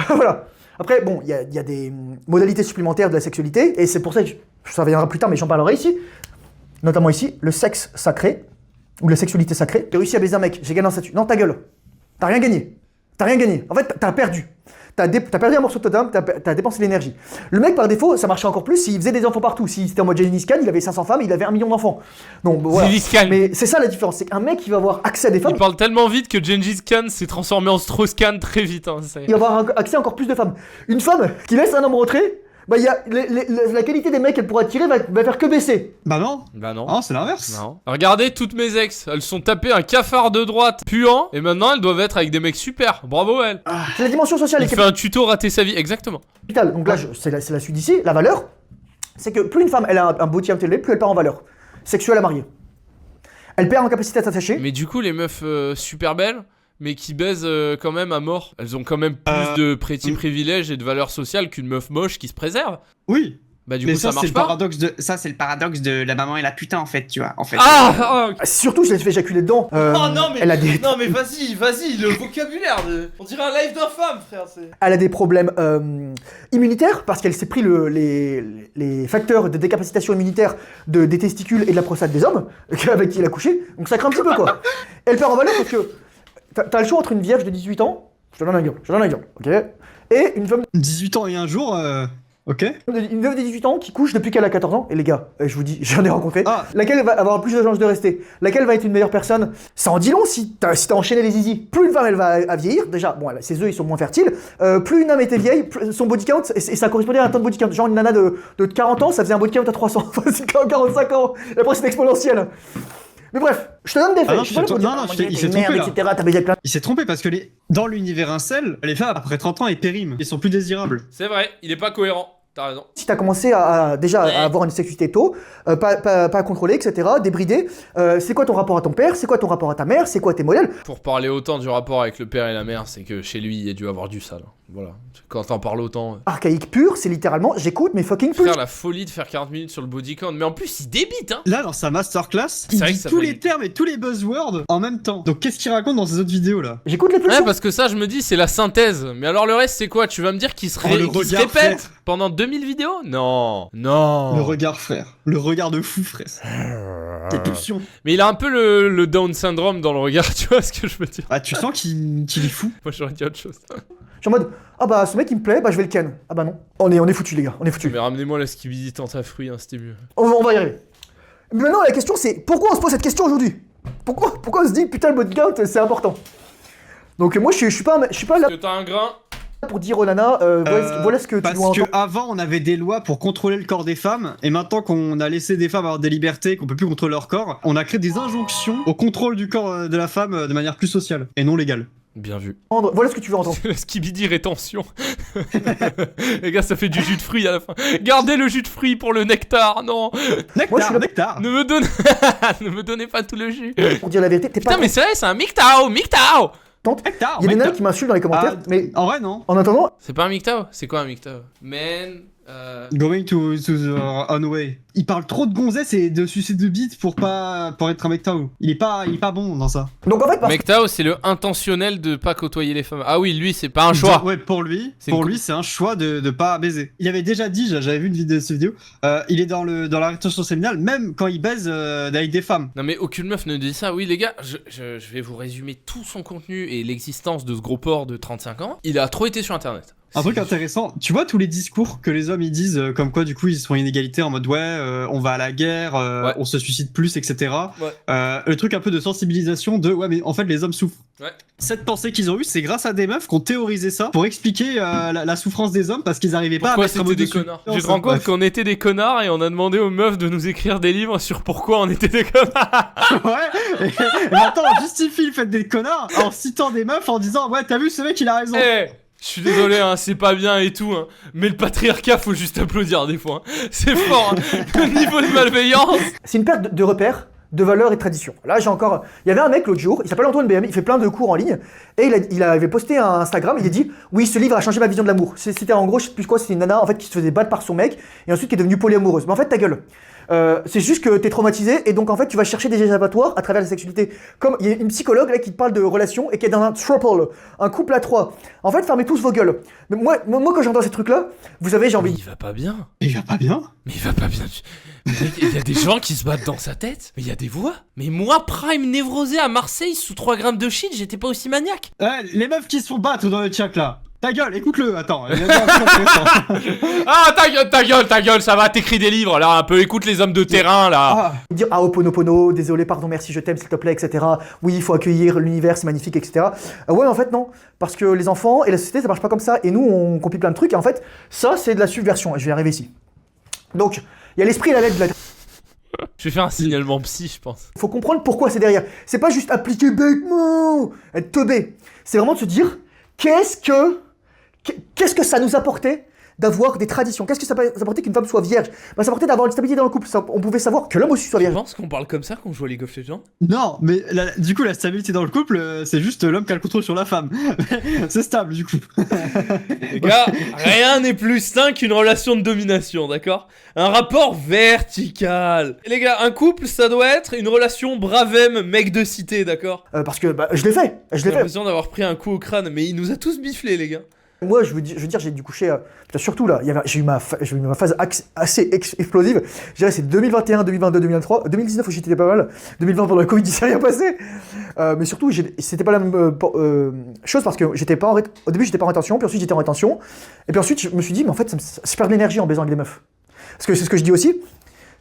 Voilà. Après, bon, il y a des modalités supplémentaires de la sexualité, et c'est pour ça que ça viendra plus tard, mais j'en parlerai ici. Notamment ici, le sexe sacré, ou la sexualité sacrée. J'ai réussi à baiser un mec, j'ai gagné un statut. Non, ta gueule. T'as rien gagné. T'as rien gagné. En fait, t'as perdu. T'as perdu un morceau de ta dame, t'as dépensé l'énergie. Le mec, par défaut, ça marchait encore plus s'il faisait des enfants partout. S'il était en mode Gengis Khan, il avait 500 femmes, il avait 1 million d'enfants. Donc voilà. Gengis Khan. Mais c'est ça la différence, c'est qu'un mec, il va avoir accès à des femmes, Il parle tellement vite que Gengis Khan s'est transformé en Strauss-Khan très vite. Hein, il va avoir accès à encore plus de femmes. Une femme qui laisse un homme rentrer, bah, il y a la qualité des mecs qu'elle pourra attirer va faire que baisser. Bah non. Bah non. Ah, c'est l'inverse. Non. Regardez toutes mes ex, elles sont tapées un cafard de droite puant et maintenant elles doivent être avec des mecs super. Bravo elle. C'est la dimension sociale Il et fait un tuto rater sa vie, exactement. capitale. Donc là, c'est la suite d'ici. La valeur, c'est que plus une femme elle a un beau élevé, plus elle perd en valeur sexuelle à marier. Elle perd en capacité à s'attacher. Mais du coup les meufs super belles mais qui baisent quand même à mort, elles ont quand même plus de petits privilèges et de valeurs sociales qu'une meuf moche qui se préserve. Oui. Bah du Mais coup ça ça, c'est marche le pas. paradoxe de la maman et la putain en fait, tu vois. En fait. Ah, ok. Surtout, je l'ai fait éjaculer dedans. Oh non mais elle a des, non mais vas-y, le vocabulaire on dirait un live d'infâme frère, c'est. elle a des problèmes immunitaires parce qu'elle s'est pris les facteurs de décapacitation immunitaire des testicules et de la prostate des hommes avec qui elle a couché. Donc ça craint un petit peu quoi. Elle perd en valeur parce que t'as le choix entre une vierge de 18 ans, je te donne un exemple, ok, et une femme 18 ans et un jour, ok. une veuve de 18 ans qui couche depuis qu'elle a 14 ans. Et les gars, je vous dis, j'en ai rencontré. Ah. Laquelle va avoir plus de chances de rester? Laquelle va être une meilleure personne? Ça en dit long si t'as enchaîné les zizi. Plus une femme elle va à vieillir, déjà, bon, ses œufs ils sont moins fertiles. Plus une âme était vieille, son body count, et ça correspondait à un temps de body count. Genre une nana de 40 ans, ça faisait un body count à 300. Enfin, c'est 45 ans. Et après c'est exponentiel. Mais bref, je te donne des faits. Ah non, je suis pas là pour non, dire, non, ah, il s'est t'es une merde, trompé, là. etc. T'as baisé plein. Il s'est trompé parce que dans l'univers incel, les femmes après 30 ans elles périment. Ils sont plus désirables. C'est vrai, il est pas cohérent. T'as raison. Si t'as commencé déjà à avoir une sexualité tôt, pas contrôlée, etc., débridée, c'est quoi ton rapport à ton père? C'est quoi ton rapport à ta mère? C'est quoi tes modèles? Pour parler autant du rapport avec le père et la mère, c'est que chez lui il y a dû avoir du sale. Voilà. Quand t'en parles autant. Archaïque pur, c'est littéralement j'écoute mes fucking pulls. Frère, la folie de faire 40 minutes sur le body count. Mais en plus, il débite, hein. Là, dans sa masterclass, C'est il vrai dit que ça tous fait- les termes et tous les buzzwords en même temps. Donc qu'est-ce qu'il raconte dans ses autres vidéos là? J'écoute les Ouais, pulsions. parce que ça, je me dis, c'est la synthèse. Mais alors le reste, c'est quoi? Tu vas me dire qu'il se, Oh, le qu'il se regard, répète frère. pendant 2000 vidéos? Non. Non. Le regard, frère. Le regard de fou, frère. Tes pulsions. Mais il a un peu le Down syndrome dans le regard, tu vois ce que je veux dire? Ah, tu sens qu'il est fou. Moi, j'aurais dit autre chose. Je suis en mode ah bah ce mec il me plaît, bah je vais le ken. Ah bah non. On est foutus les gars, on est foutus. Mais ramenez-moi la skibidi tente à fruits, hein, c'était mieux. On va y arriver. Maintenant la question c'est pourquoi on se pose cette question aujourd'hui? Pourquoi on se dit putain le body count c'est important? Donc moi je suis pas là Parce que t'as un grain. pour dire aux nanas voilà ce que tu Parce dois entendre. que avant on avait des lois pour contrôler le corps des femmes, et maintenant qu'on a laissé des femmes avoir des libertés, qu'on peut plus contrôler leur corps, on a créé des injonctions au contrôle du corps de la femme de manière plus sociale et non légale. Bien vu. Voilà ce que tu veux entendre. Le skibidi rétention. Les gars, ça fait du jus de fruits à la fin. Gardez le jus de fruits pour le nectar, non. Moi, je suis là- Nectar. Ne me donne... ne me donnez pas tout le jus. Pour dire la vérité, t'es pas Putain, mais c'est vrai, c'est un MGTOW, MGTOW. contente. Nectar, Il y a des nanas Nectar. qui m'insultent dans les commentaires, Ah, mais En vrai, non. en attendant, C'est pas un MGTOW? C'est quoi un MGTOW? Man... Going to the on way. Il parle trop de gonzesse et de sucer de bites pour être un MGTOW. Il est pas bon dans ça. donc en fait, parce que MGTOW, c'est le intentionnel de pas côtoyer les femmes. Ah oui, lui, c'est pas un choix. Ouais, pour lui, C'est une c'est un choix de pas baiser. Il avait déjà dit, j'avais vu une vidéo de cette vidéo, il est dans la rétention séminale, même quand il baise avec des femmes. Non mais aucune meuf ne dit ça. Oui les gars, je vais vous résumer tout son contenu et l'existence de ce gros porc de 35 ans. Il a trop été sur internet. Un truc intéressant, tu vois tous les discours que les hommes ils disent, comme quoi du coup ils sont inégalités en mode on va à la guerre, Ouais. on se suicide plus, etc. Ouais. Le truc un peu de sensibilisation de ouais mais en fait les hommes souffrent. Ouais. Cette pensée qu'ils ont eue, c'est grâce à des meufs qui ont théorisé ça pour expliquer la souffrance des hommes parce qu'ils arrivaient pas Pourquoi à mettre un c'était mot des dessus. connards? Tu te rends compte Bref. qu'on était des connards et on a demandé aux meufs de nous écrire des livres sur pourquoi on était des connards. Ouais, et maintenant on justifie le fait des connards en citant des meufs en disant ouais t'as vu ce mec il a raison. Eh, je suis désolé, hein, c'est pas bien et tout, hein, mais le patriarcat, faut juste applaudir des fois. Hein. C'est fort, hein. Le niveau de malveillance. c'est une perte de repères, de valeurs et de traditions. Là, j'ai encore. Il y avait un mec l'autre jour, il s'appelle Antoine BM, il fait plein de cours en ligne, et il avait posté un Instagram, il a dit oui, ce livre a changé ma vision de l'amour. C'était en gros, je sais plus quoi, c'était une nana en fait qui se faisait battre par son mec, et ensuite qui est devenue polyamoureuse. Mais en fait, ta gueule. C'est juste que t'es traumatisé et donc en fait tu vas chercher des échappatoires à travers la sexualité. Comme il y a une psychologue là qui te parle de relations et qui est dans un throuple, un couple à trois. En fait, fermez tous vos gueules. Mais moi quand j'entends ces trucs là, vous savez, j'ai Mais envie. il va pas bien. Il va pas bien. Mais il va pas bien. Mec, il y a des gens qui se battent dans sa tête. Mais il y a des voix. Mais moi, prime névrosé à Marseille sous 3 grammes de shit, j'étais pas aussi maniaque. Ouais, les meufs qui se font battre dans le chat là. Ta gueule, écoute-le, attends. Il y a un truc intéressant. Ah, ta gueule, ça va, t'écris des livres là, un peu, écoute les hommes de terrain là. Ah, Dire ah oponopono, désolé, pardon, merci, je t'aime, s'il te plaît, etc. Oui, il faut accueillir l'univers, c'est magnifique, etc. Ouais, en fait, non. Parce que les enfants et la société, ça marche pas comme ça. Et nous, on copie plein de trucs. Et en fait, ça, c'est de la subversion. Et je vais y arriver ici. Donc, il y a l'esprit et la lettre de la. Je vais faire un signalement psy, je pense. Il faut comprendre pourquoi c'est derrière. C'est pas juste appliquer bêtement, être teubé. C'est vraiment de se dire qu'est-ce que ça nous apportait d'avoir des traditions. Qu'est-ce que ça apportait qu'une femme soit vierge? Bah, ça apportait d'avoir une stabilité dans le couple. On pouvait savoir que l'homme aussi soit Tu vierge. penses qu'on parle comme ça quand on joue à League of Legends? non, mais du coup, la stabilité dans le couple, c'est juste l'homme qui a le contrôle sur la femme. C'est stable, du coup. Les gars, rien n'est plus sain qu'une relation de domination, d'accord? Un rapport vertical. Et les gars, un couple, ça doit être une relation bravem mec de cité, d'accord? Parce que bah, je l'ai fait. J'ai l'impression d'avoir pris un coup au crâne, mais il nous a tous biflés, les gars. Moi, je veux dire, j'ai dû coucher. Putain, surtout là, j'ai eu ma phase assez explosive. Je dirais c'est 2021, 2022, 2023, 2019 où j'étais pas mal. 2020 pendant le Covid, il s'est rien passé. Mais surtout, c'était pas la même chose parce que au début, j'étais pas en rétention, puis ensuite j'étais en rétention, et puis ensuite je me suis dit, mais en fait, je perds de l'énergie en baisant avec des meufs. Parce que c'est ce que je dis aussi.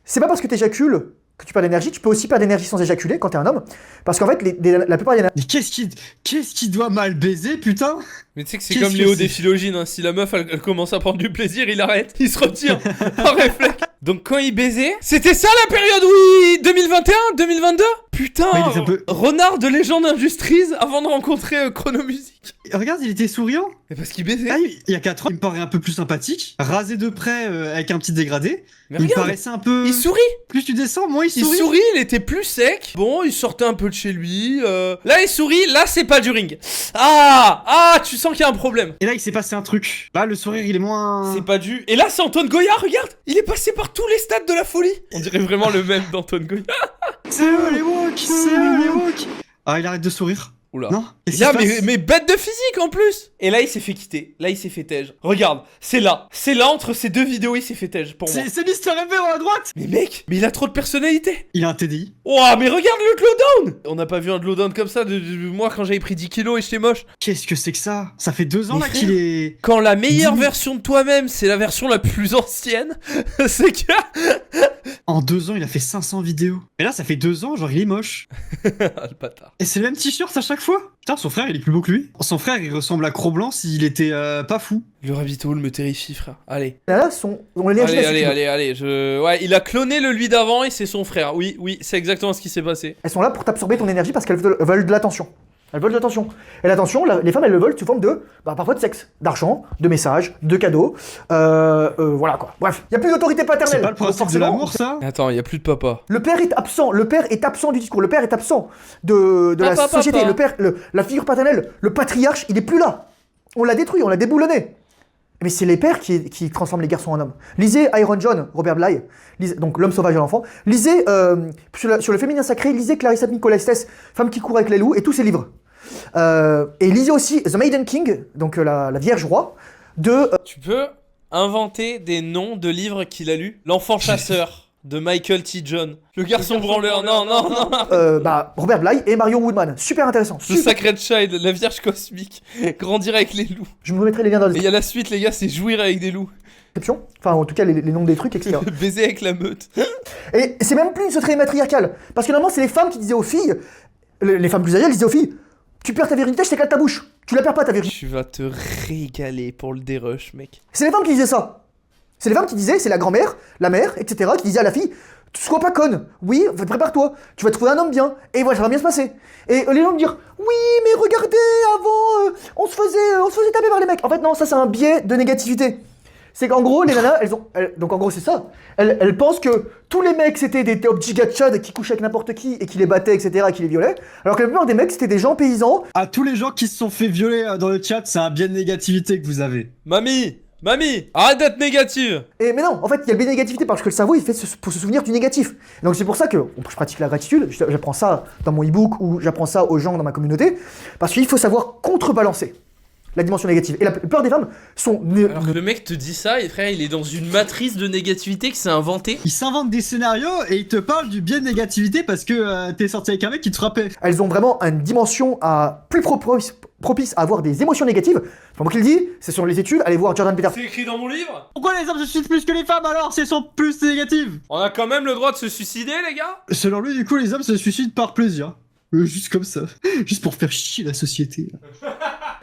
C'est pas parce que t'éjacules que tu perds d'énergie, tu peux aussi perdre d'énergie sans éjaculer quand t'es un homme. Parce qu'en fait, la plupart des nanas. Mais qu'est-ce qui doit mal baiser, putain? Mais tu sais que c'est Qu'est-ce comme que Léo c'est des Philogines, hein. Si la meuf elle commence à prendre du plaisir, il arrête, il se retire en réflexe. Donc quand il baisait, c'était ça la période, oui, 2021, 2022. Putain, Ouais, il est un peu- renard de Légende Industries avant de rencontrer Chronomusique. Regarde, il était souriant. Mais parce qu'il baisait. Ah, il y a 4 ans, il me paraît un peu plus sympathique. Rasé de près avec un petit dégradé. Mais Il me regarde, paraissait un peu. il sourit. Plus tu descends, moins il Il sourit. sourit, il était plus sec. Bon, il sortait un peu de chez lui. Là, il sourit. Là, c'est pas du ring. Ah, tu sens qu'il y a un problème. Et là, il s'est passé un truc. Là, le sourire, il est moins. C'est pas du. Et là, c'est Antoine Goya. Regarde, il est passé par tous les stades de la folie. On dirait vraiment le même d'Antoine Goya. C'est eux les woke. C'est eux les woke. Ah, il arrête de sourire. Oula. Non. Qu'est-ce Là, qui se passe mais bête de physique en plus. Et là, il s'est fait quitter. Là, il s'est fait tège. Regarde, c'est là. C'est là entre ces deux vidéos, il s'est fait tège pour moi. C'est Mister Ever à droite. Mais mec, mais il a trop de personnalité. Il a un TDI. Oh, mais regarde le glowdown. On n'a pas vu un glowdown comme ça de moi quand j'avais pris 10 kilos et j'étais moche. Qu'est-ce que c'est que ça? Ça fait 2 ans Mais là frère. qu'il est. Quand la meilleure 10 000. version de toi-même, c'est la version la plus ancienne, c'est que... En 2 ans, il a fait 500 vidéos. Et là, ça fait 2 ans, genre il est moche. Ah, le bâtard. Et c'est le même t-shirt à chaque fois. Putain, son frère, il est plus beau que lui. Son frère, il ressemble à Cro-Blanc s'il était pas fou. Le rabbit hole me terrifie, frère. Allez. Nanas ont l'énergie Allez, masculine. allez. Ouais, il a cloné le lui d'avant et c'est son frère. Oui, c'est exactement ce qui s'est passé. Elles sont là pour t'absorber ton énergie parce qu'elles veulent de l'attention. Elles veulent de l'attention. Et l'attention, les femmes, elles le veulent sous forme de, parfois de sexe, d'argent, de messages, de cadeaux. Voilà quoi. Bref, il n'y a plus d'autorité paternelle. C'est pas le principe de forcément, l'amour, ça? Attends, y a plus de papa. Le père est absent. Le père est absent du discours. Le père est absent de la Papa, société. papa. Le père, la figure paternelle, le patriarche, il est plus là. On l'a détruit, on l'a déboulonné. Mais c'est les pères qui transforment les garçons en hommes. Lisez Iron John, Robert Bly, donc L'homme sauvage et l'enfant. Lisez, sur le féminin sacré, lisez Clarissa Nicolaides, Femme qui court avec les loups, et tous ses livres. Et lisez aussi The Maiden King, donc la Vierge Roi, de... Tu peux inventer des noms de livres qu'il a lus. L'enfant chasseur de Michael T. John. Le garçon branleur, non. Robert Bly et Marion Woodman. Super intéressant. The Super. Sacred Child, la Vierge cosmique. Grandir avec les loups. Je vous mettrai les liens dans la Et il y a la suite, les gars, c'est jouir avec des loups. description. Enfin, en tout cas, les noms des trucs, etc. Baiser avec la meute. Et c'est même plus une société matriarcale. Parce que normalement, c'est les femmes qui disaient aux filles, les femmes plus âgées, elles disaient aux filles, tu perds ta virilité, je t'éclate ta bouche. Tu la perds pas ta virilité. Tu vas te régaler pour le dérush, mec. C'est les femmes qui disaient ça. C'est les femmes qui disaient, c'est la grand-mère, la mère, etc., qui disaient à la fille, sois pas conne, oui, prépare-toi, tu vas trouver un homme bien, et voilà, ça va bien se passer. Et les gens me dire, oui, mais regardez, avant, on se faisait taper par les mecs. En fait, non, ça c'est un biais de négativité. C'est qu'en gros, les nanas, donc en gros, c'est ça. Elles pensent que tous les mecs, c'était des top gigachad qui couchaient avec n'importe qui et qui les battaient, etc., et qui les violaient. Alors que la plupart des mecs, c'était des gens paysans. À tous les gens qui se sont fait violer dans le chat, c'est un biais de négativité que vous avez. Mamie, arrête d'être négative. Mais non, en fait, il y a le biais de négativité parce que le cerveau, il fait pour se souvenir du négatif. Donc c'est pour ça que je pratique la gratitude, j'apprends ça dans mon e-book ou j'apprends ça aux gens dans ma communauté, parce qu'il faut savoir contrebalancer la dimension négative. Et la plupart des femmes sont... Alors que le mec te dit ça, et frère, il est dans une matrice de négativité que s'est inventé. Il s'invente des scénarios et il te parle du biais de négativité parce que t'es sorti avec un mec qui te frappait. Elles ont vraiment une dimension plus propice à avoir des émotions négatives. C'est pas moi qui le dis, c'est sur les études, allez voir Jordan Peterson. C'est écrit dans mon livre. Pourquoi les hommes se suicident plus que les femmes alors si elles sont plus négatives? On a quand même le droit de se suicider, les gars. Selon lui, du coup, les hommes se suicident par plaisir. Juste comme ça. Juste pour faire chier la société.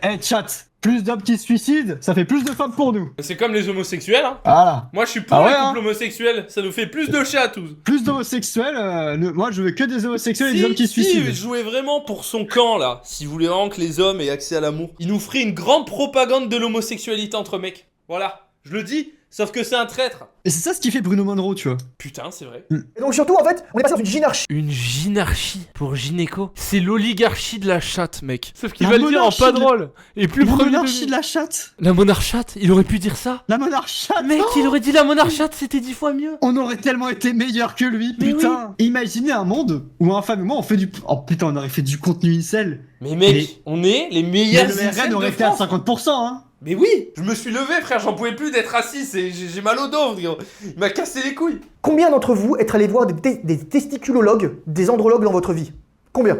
Eh chat, plus d'hommes qui se suicident, ça fait plus de femmes pour nous. C'est comme les homosexuels, hein. Voilà. Moi, je suis pour Ah ouais, les hein. couples homosexuels. Ça nous fait plus de chats, tous. Plus d'homosexuels, moi je veux que des homosexuels et des hommes qui se Si suicident. il jouait vraiment pour son camp, là, s'il voulait vraiment que les hommes aient accès à l'amour, il nous ferait une grande propagande de l'homosexualité entre mecs. Voilà, je le dis, sauf que c'est un traître. Et c'est ça ce qui fait Bruno Monroe, tu vois. Putain, c'est vrai. Et donc surtout, en fait, on est passé dans une gynarchie. Une gynarchie pour gynéco. C'est l'oligarchie de la chatte, mec. Sauf qu'il La va le dire en monarchie pas de- drôle. Et plus La premier monarchie degré. de la chatte. La monarchate, il aurait pu dire ça. La monarchie. Mec, il aurait dit la monarchate, c'était 10 fois mieux. On aurait tellement été meilleur que lui, Mais putain. Imaginez un monde où un femme et moi on fait du... Oh putain, on aurait fait du contenu incel. Mais mec, Mais- on est les Mais meilleurs le incels RN de aurait été à France. 50%, hein. Mais oui, je me suis levé, frère, j'en pouvais plus d'être assis, j'ai mal au dos, frère. Il m'a cassé les couilles. Combien d'entre vous êtes allés voir des testiculologues, des andrologues dans votre vie? Combien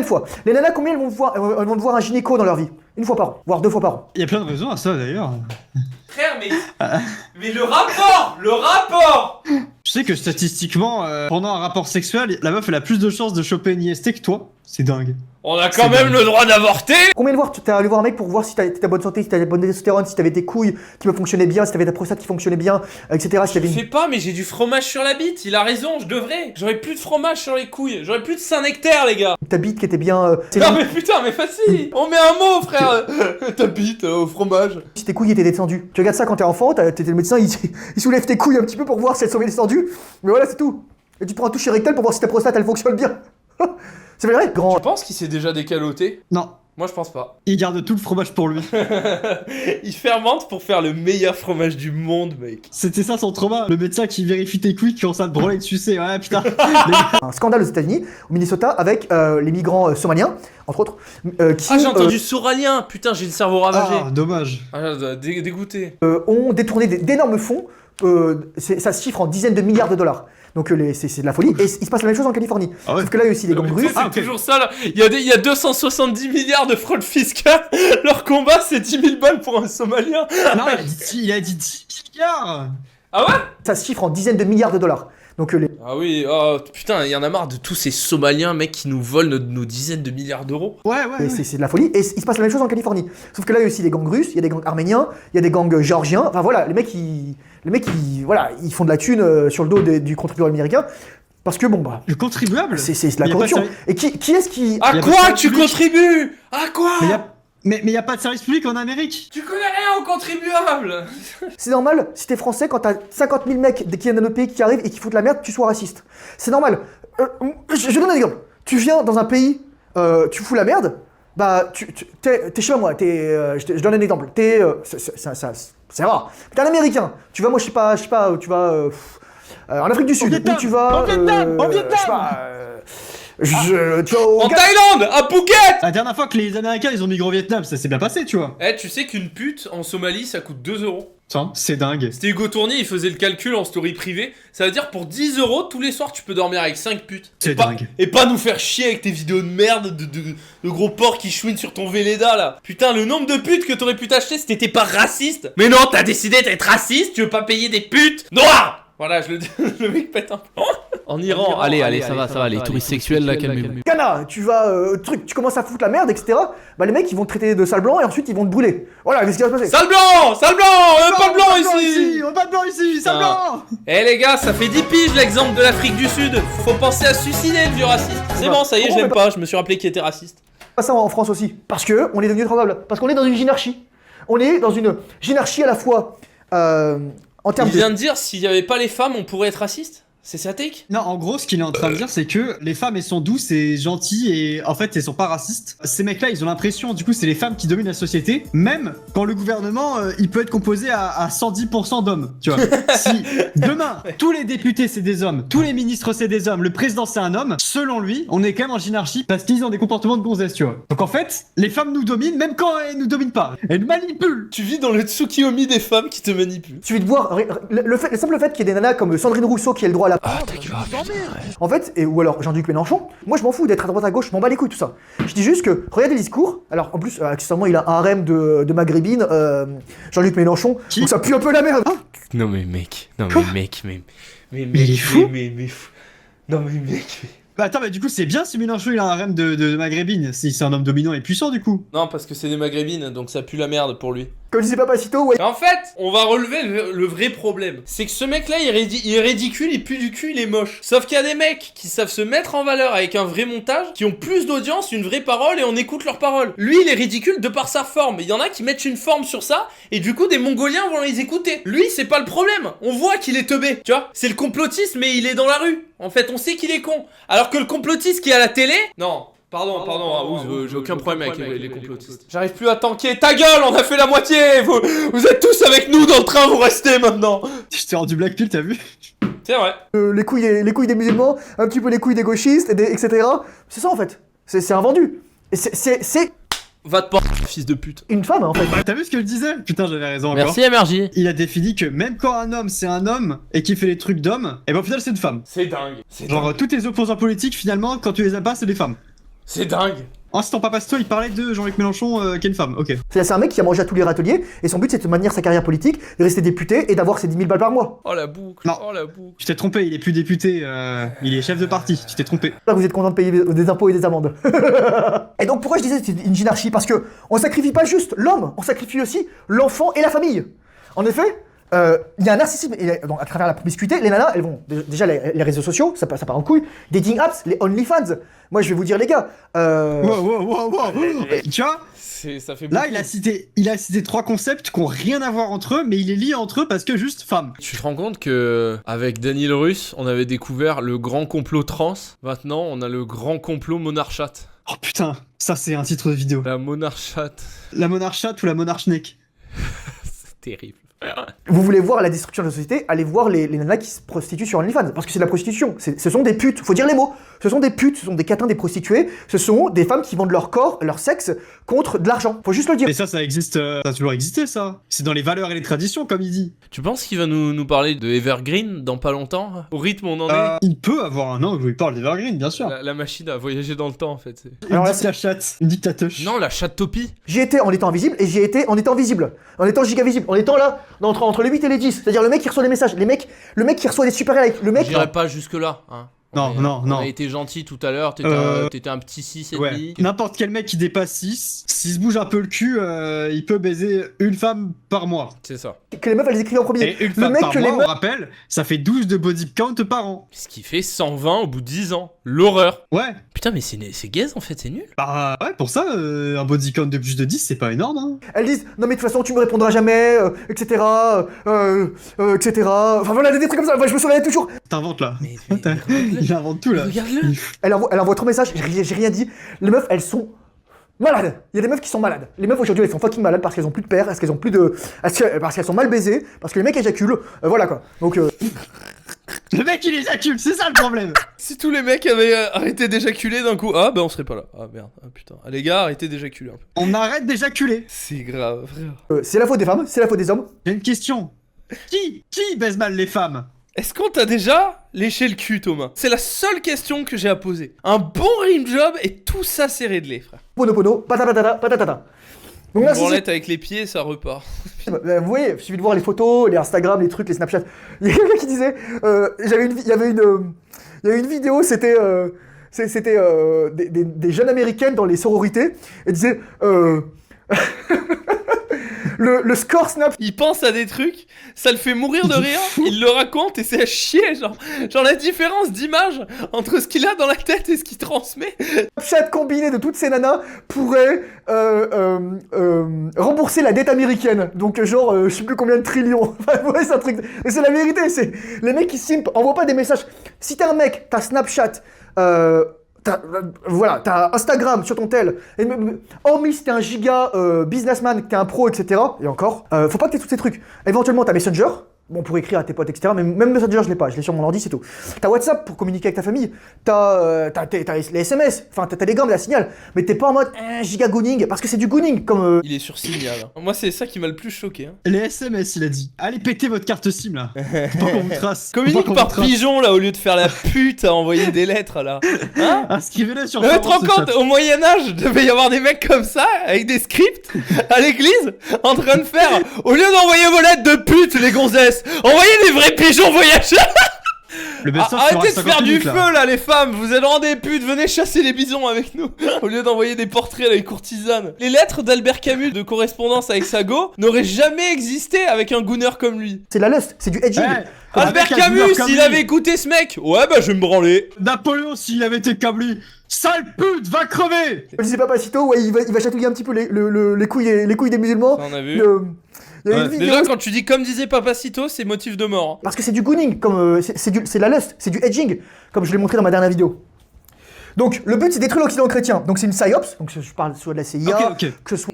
de fois? Les nanas, combien elles vont voir un gynéco dans leur vie? Une fois par an, voire 2 fois par an. Il y a plein de raisons à ça d'ailleurs. Frère, mais le rapport. Je sais que statistiquement, pendant un rapport sexuel, la meuf elle a plus de chances de choper une IST que toi. C'est dingue. On a quand C'est même dingue. le droit d'avorter. Combien de fois t'es allé voir un mec pour voir si t'as bonne santé, si t'avais bonne testostérone, si t'avais tes couilles qui fonctionnaient bien, si t'avais ta prostate qui fonctionnait bien, etc. Si Je t'avais fais pas, mais j'ai du fromage sur la bite, il a raison, je devrais. J'aurais plus de fromage sur les couilles, j'aurais plus de Saint-Nectaire, les gars. ta bite qui était bien... Non mais putain, mais facile. On met un mot, frère. Ta bite au fromage. Si tes couilles étaient descendues. Tu regardes ça quand t'es enfant, t'étais le médecin, il soulève tes couilles un petit peu pour voir si elles sont bien descendues. Mais voilà, c'est tout. Et tu prends un toucher rectal pour voir si ta prostate elle fonctionne bien. C'est vrai, grand. Tu penses qu'il s'est déjà décaloté? Non, Moi je pense pas. il garde tout le fromage pour lui. Il fermente pour faire le meilleur fromage du monde, mec. C'était ça son trauma. Le médecin qui vérifie tes couilles qui commence à te branler de sucer. Ouais, putain. Un scandale aux États-Unis, au Minnesota, avec les migrants somaliens, entre autres, qui Ah, j'ai entendu sauralien. Putain, j'ai le cerveau ravagé. Ah, dommage. Ah, dégoûté. ont détourné d'énormes fonds. Ça se chiffre en dizaines de milliards de dollars. Donc c'est de la folie. Et il se passe la même chose en Californie. Ah ouais. Sauf que là, il y a aussi des gangs Mais tu sais, russes. c'est Ah, ok. toujours ça là. Il y a 270 milliards de fraude fiscale. Leur combat, c'est 10 000 balles pour un Somalien. Non, il a dit 10 milliards. Ah ouais? Ça se chiffre en dizaines de milliards de dollars. Donc Ah oui, oh putain, il y en a marre de tous ces Somaliens, mec, qui nous volent nos dizaines de milliards d'euros. Ouais. c'est de la folie. Et il se passe la même chose en Californie. Sauf que là, il y a aussi des gangs russes, il y a des gangs arméniens, il y a des gangs géorgiens. Enfin voilà, les mecs, voilà, ils font de la thune sur le dos du contribuable américain. Parce que bon, bah, Le contribuable c'est la Mais y a pas de corruption. Et qui est-ce qui. À Y a quoi pas de tu public. contribues? À quoi? Mais y a pas de service public en Amérique. Tu connais rien aux contribuables. C'est normal, si t'es français, quand t'as 50 000 mecs qui viennent d'un autre pays qui arrivent et qui foutent la merde, tu sois raciste. C'est normal. Je donne un exemple. Tu viens dans un pays, tu fous la merde, bah, t'es chez moi, je donne un exemple. C'est rare. T'es un Américain. Tu vas, moi, je sais pas, tu vas en Afrique du Sud. Vietnam, Ou tu vas. en Vietnam, en Vietnam. Je sais pas. Tu vas au En Thaïlande, à Phuket. La dernière fois que les Américains ils ont migré au Vietnam, ça s'est bien passé, tu vois. Eh, tu sais qu'une pute en Somalie ça coûte 2 euros. Tiens, c'est dingue. C'était Hugo Tournier, il faisait le calcul en story privée. Ça veut dire pour 10 euros, tous les soirs tu peux dormir avec 5 putes. C'est Et pas- dingue. Et pas nous faire chier avec tes vidéos de merde de gros porcs qui chouinent sur ton Véleda là. Putain, le nombre de putes que t'aurais pu t'acheter si t'étais pas raciste. Mais non, t'as décidé d'être raciste, tu veux pas payer des putes noires. Voilà, je le dis, le mec pète un plomb. En Iran, allez, ça va, les touristes sexuels là, calmez-vous. Ghana, tu vas, tu commences à foutre la merde, etc. Bah les mecs ils vont te traiter de sale blanc et ensuite ils vont te brûler. Voilà, qu'est-ce qui va se passer? Sale blanc, pas de blanc ici. On va pas de blanc ici, ça Ah. blanc. Eh les gars, ça fait 10 piges l'exemple de l'Afrique du Sud. Faut penser à se suicider le vieux raciste. C'est bon, ça y est, je l'aime pas, je me suis rappelé qu'il était raciste. Pas ça en France aussi. Parce que on est devenu tranquille. Parce qu'on est dans une ginarchie. On est dans une ginarchie à la fois en termes Il vient de dire s'il y avait pas les femmes, on pourrait être raciste. C'est sa take? Non, en gros, ce qu'il est en train de dire, c'est que les femmes, elles sont douces et gentilles et en fait, elles sont pas racistes. Ces mecs-là, ils ont l'impression, du coup, c'est les femmes qui dominent la société, même quand le gouvernement, il peut être composé à 110% d'hommes, tu vois. Si demain, tous les députés, c'est des hommes, tous les ministres, c'est des hommes, le président, c'est un homme, selon lui, on est quand même en ginarchie parce qu'ils ont des comportements de gonzesse, tu vois. Donc en fait, les femmes nous dominent, même quand elles nous dominent pas. Elles nous manipulent. Tu vis dans le Tsukiyomi des femmes qui te manipulent. Il suffit de voir le simple fait qu'il y ait des nanas comme Sandrine Rousseau qui ait le droit à la. En fait, ou alors Jean-Luc Mélenchon, moi je m'en fous d'être à droite à gauche, je m'en bats les couilles tout ça. Je dis juste que, regardez les discours, alors en plus, accessoirement il a un harem de maghrébines, Jean-Luc Mélenchon, Qui donc ça pue un peu la merde. Non mais mec, mais il est fou. Non mais mec. Bah attends, mais du coup, c'est bien si Mélenchon, il a un rêve de maghrébine, si c'est un homme dominant et puissant, du coup. Non, parce que c'est des maghrébines, donc ça pue la merde pour lui. Comme disait Papacito, ouais. En fait, on va relever le vrai problème. C'est que ce mec-là, il est ridicule, il pue du cul, il est moche. Sauf qu'il y a des mecs qui savent se mettre en valeur avec un vrai montage, qui ont plus d'audience, une vraie parole, et on écoute leurs paroles. Lui, il est ridicule de par sa forme. Il y en a qui mettent une forme sur ça, et du coup, des Mongoliens vont les écouter. Lui, c'est pas le problème. On voit qu'il est teubé, tu vois. C'est le complotiste, mais il est dans la rue. En fait, on sait qu'il est con. Alors que le complotiste qui est à la télé... Non. Pardon, Raouz, j'ai aucun problème avec les complotistes. J'arrive plus à tanker. Ta gueule, on a fait la moitié. Vous êtes tous avec nous dans le train, vous restez maintenant. Je t'ai rendu Black Pill, t'as vu? C'est vrai. Les couilles des musulmans, un petit peu les couilles des gauchistes, etc. C'est ça en fait. C'est un vendu. Et c'est Va te porter, fils de pute. une femme en fait. T'as vu ce que je disais? Putain, j'avais raison encore. Merci MRJ. Il a défini que même quand un homme c'est un homme et qui fait les trucs d'homme, et ben au final c'est une femme. C'est dingue. C'est Genre dingue. tous tes opposants politiques finalement quand tu les aimes pas c'est des femmes. C'est dingue. Ensuite ton papa toi il parlait de Jean-Luc Mélenchon qui est une femme, ok. C'est un mec qui a mangé à tous les râteliers et son but c'est de maintenir sa carrière politique, de rester député et d'avoir ses 10 000 balles par mois. Oh la boucle. Non. Oh la boucle. Tu t'es trompé, il est plus député, il est chef de parti, tu t'es trompé. Là vous êtes content de payer des impôts et des amendes. Et donc pourquoi je disais que c'est une ginarchie? Parce que on sacrifie pas juste l'homme, on sacrifie aussi l'enfant et la famille. En effet, il y a un narcissisme, et donc à travers la promiscuité, les nanas, elles vont, déjà les réseaux sociaux, ça part en couille, dating apps, les OnlyFans. Moi je vais vous dire les gars, Wow. Tu vois, Ça fait là beaucoup. il a cité trois concepts qui ont rien à voir entre eux, mais il est lié entre eux parce que juste femme. Tu te rends compte que avec Daniel Russe, on avait découvert le grand complot trans. Maintenant, on a le grand complot monarchat. Oh putain, ça c'est un titre de vidéo. La monarchat. La monarchat ou la monarchneck. C'est terrible. vous voulez voir la destruction de la société, allez voir les nanas qui se prostituent sur OnlyFans, parce que c'est de la prostitution, ce sont des putes, faut dire les mots, ce sont des putes, ce sont des catins, des prostituées, ce sont des femmes qui vendent leur corps, leur sexe, contre de l'argent, faut juste le dire. Et ça existe, ça a toujours existé ça. C'est dans les valeurs et les traditions comme il dit. Tu penses qu'il va nous parler de Evergreen dans pas longtemps? Au rythme où on en est. Il peut avoir un angle où il parle d'Evergreen, bien sûr. La machine à voyager dans le temps en fait. Une Alors là, dictachate, une dictatoche. Non, la chatte-topie. J'y étais en étant invisible, et j'y étais en étant visible, en étant giga visible, en étant là, entre les 8 et les 10, c'est-à-dire le mec qui reçoit des messages, le mec qui reçoit des super likes, le mec... J'irai pas jusque là, hein. Non, non, On non. a été gentil tout à l'heure, t'étais un petit 6 et Ouais. demi. N'importe quel mec qui dépasse 6, s'il se bouge un peu le cul, il peut baiser une femme par mois. C'est ça. Que les meufs, elles écrivent en premier. Et une Le femme mec par que les mois, on meufs. rappelle, ça fait 12 de body count par an. Ce qui fait 120 au bout de 10 ans. L'horreur. Ouais. Putain, mais c'est gaze en fait, c'est nul. Bah ouais, pour ça, un body count de plus de 10, c'est pas énorme, hein. Elles disent non mais de toute façon tu me répondras jamais, etc. etc. Enfin voilà des trucs comme ça. Enfin, je me souviens toujours. T'inventes là. Mais Il invente tout là. regarde-le. Elle envoie trop de messages. J'ai rien dit. Les meufs elles sont malades. Il y a des meufs qui sont malades. Les meufs aujourd'hui elles sont fucking malades parce qu'elles ont plus de père, parce qu'elles ont plus de, parce qu'elles sont mal baisées, parce que les mecs éjaculent. Voilà quoi. Donc Le mec il éjacule, c'est ça le problème. Si tous les mecs avaient arrêté d'éjaculer d'un coup, ah bah on serait pas là. Ah merde, ah putain. Ah, les gars, arrêtez d'éjaculer un peu. On arrête d'éjaculer. C'est grave, frère. c'est la faute des femmes, c'est la faute des hommes. J'ai une question. Qui baise mal les femmes? Est-ce qu'on t'a déjà léché le cul, Thomas? C'est la seule question que j'ai à poser. Un bon rim job et tout ça c'est réglé, frère. Pono, patatata, patatata. Donc Une là, si branlette avec les pieds, ça repart. vous voyez, il suffit de voir les photos, les Instagram, les trucs, les Snapchat. Il y a quelqu'un qui disait, il y avait une vidéo, c'était des jeunes américaines dans les sororités, et disait, le score Snap. Il pense à des trucs, ça le fait mourir de rire, il le raconte et c'est à chier, genre la différence d'image entre ce qu'il a dans la tête et ce qu'il transmet. Snapchat combiné de toutes ces nanas pourrait rembourser la dette américaine. Donc genre, je sais plus combien de trillions. Enfin, ouais, c'est un truc. Et c'est la vérité. C'est les mecs qui simp envoient pas des messages. Si t'es un mec, t'as Snapchat. T'as Instagram sur ton tel. Et hormis si t'es un giga businessman, que t'es un pro, etc. Et encore, faut pas que t'aies tous ces trucs. Éventuellement, t'as Messenger. Bon, pour écrire à tes potes, etc. Mais même Messenger, je l'ai pas. Je l'ai sur mon ordi, c'est tout. T'as WhatsApp pour communiquer avec ta famille. T'as les SMS. Enfin, t'as Telegram, la signal. Mais t'es pas en mode giga gooning. Parce que c'est du gooning. Comme. Il est sur Signal. Moi, c'est ça qui m'a le plus choqué. Hein. Les SMS, il a dit. Allez péter votre carte SIM là. Faut pas qu'on vous trace. Communique par pigeon là au lieu de faire la pute à envoyer des lettres là. Hein? Inscrivez-le sur Tu te rends ce compte, chat. au Moyen-Âge, devait y avoir des mecs comme ça, avec des scripts, à l'église, en train de faire, au lieu d'envoyer vos lettres de pute, les gonzesses, envoyez des vrais pigeons voyageurs. Le best-of Arrêtez de fera faire 50 du minutes, là. feu là, les femmes, vous êtes vraiment des putes, venez chasser les bisons avec nous, au lieu d'envoyer des portraits à les courtisanes. Les lettres d'Albert Camus de correspondance avec Sago n'auraient jamais existé avec un gooner comme lui. C'est la lust. C'est du edging. Ouais. Albert Avec un Camus, gooner comme s'il lui. avait écouté ce mec, ouais bah je vais me branler. Napoléon, s'il avait été comme lui, sale pute, va crever. Je disais Papacito, ouais, il va chatouiller un petit peu les couilles des musulmans. Ça, on a vu. Il y a une Ouais. vidéo. Déjà quand tu dis comme disait Papacito, c'est motif de mort. Parce que c'est du gooning, comme c'est la lust, c'est du edging, comme je l'ai montré dans ma dernière vidéo. Donc le but c'est détruire l'Occident chrétien. Donc c'est une psyops, donc je parle soit de la CIA, Ok. que ce soit.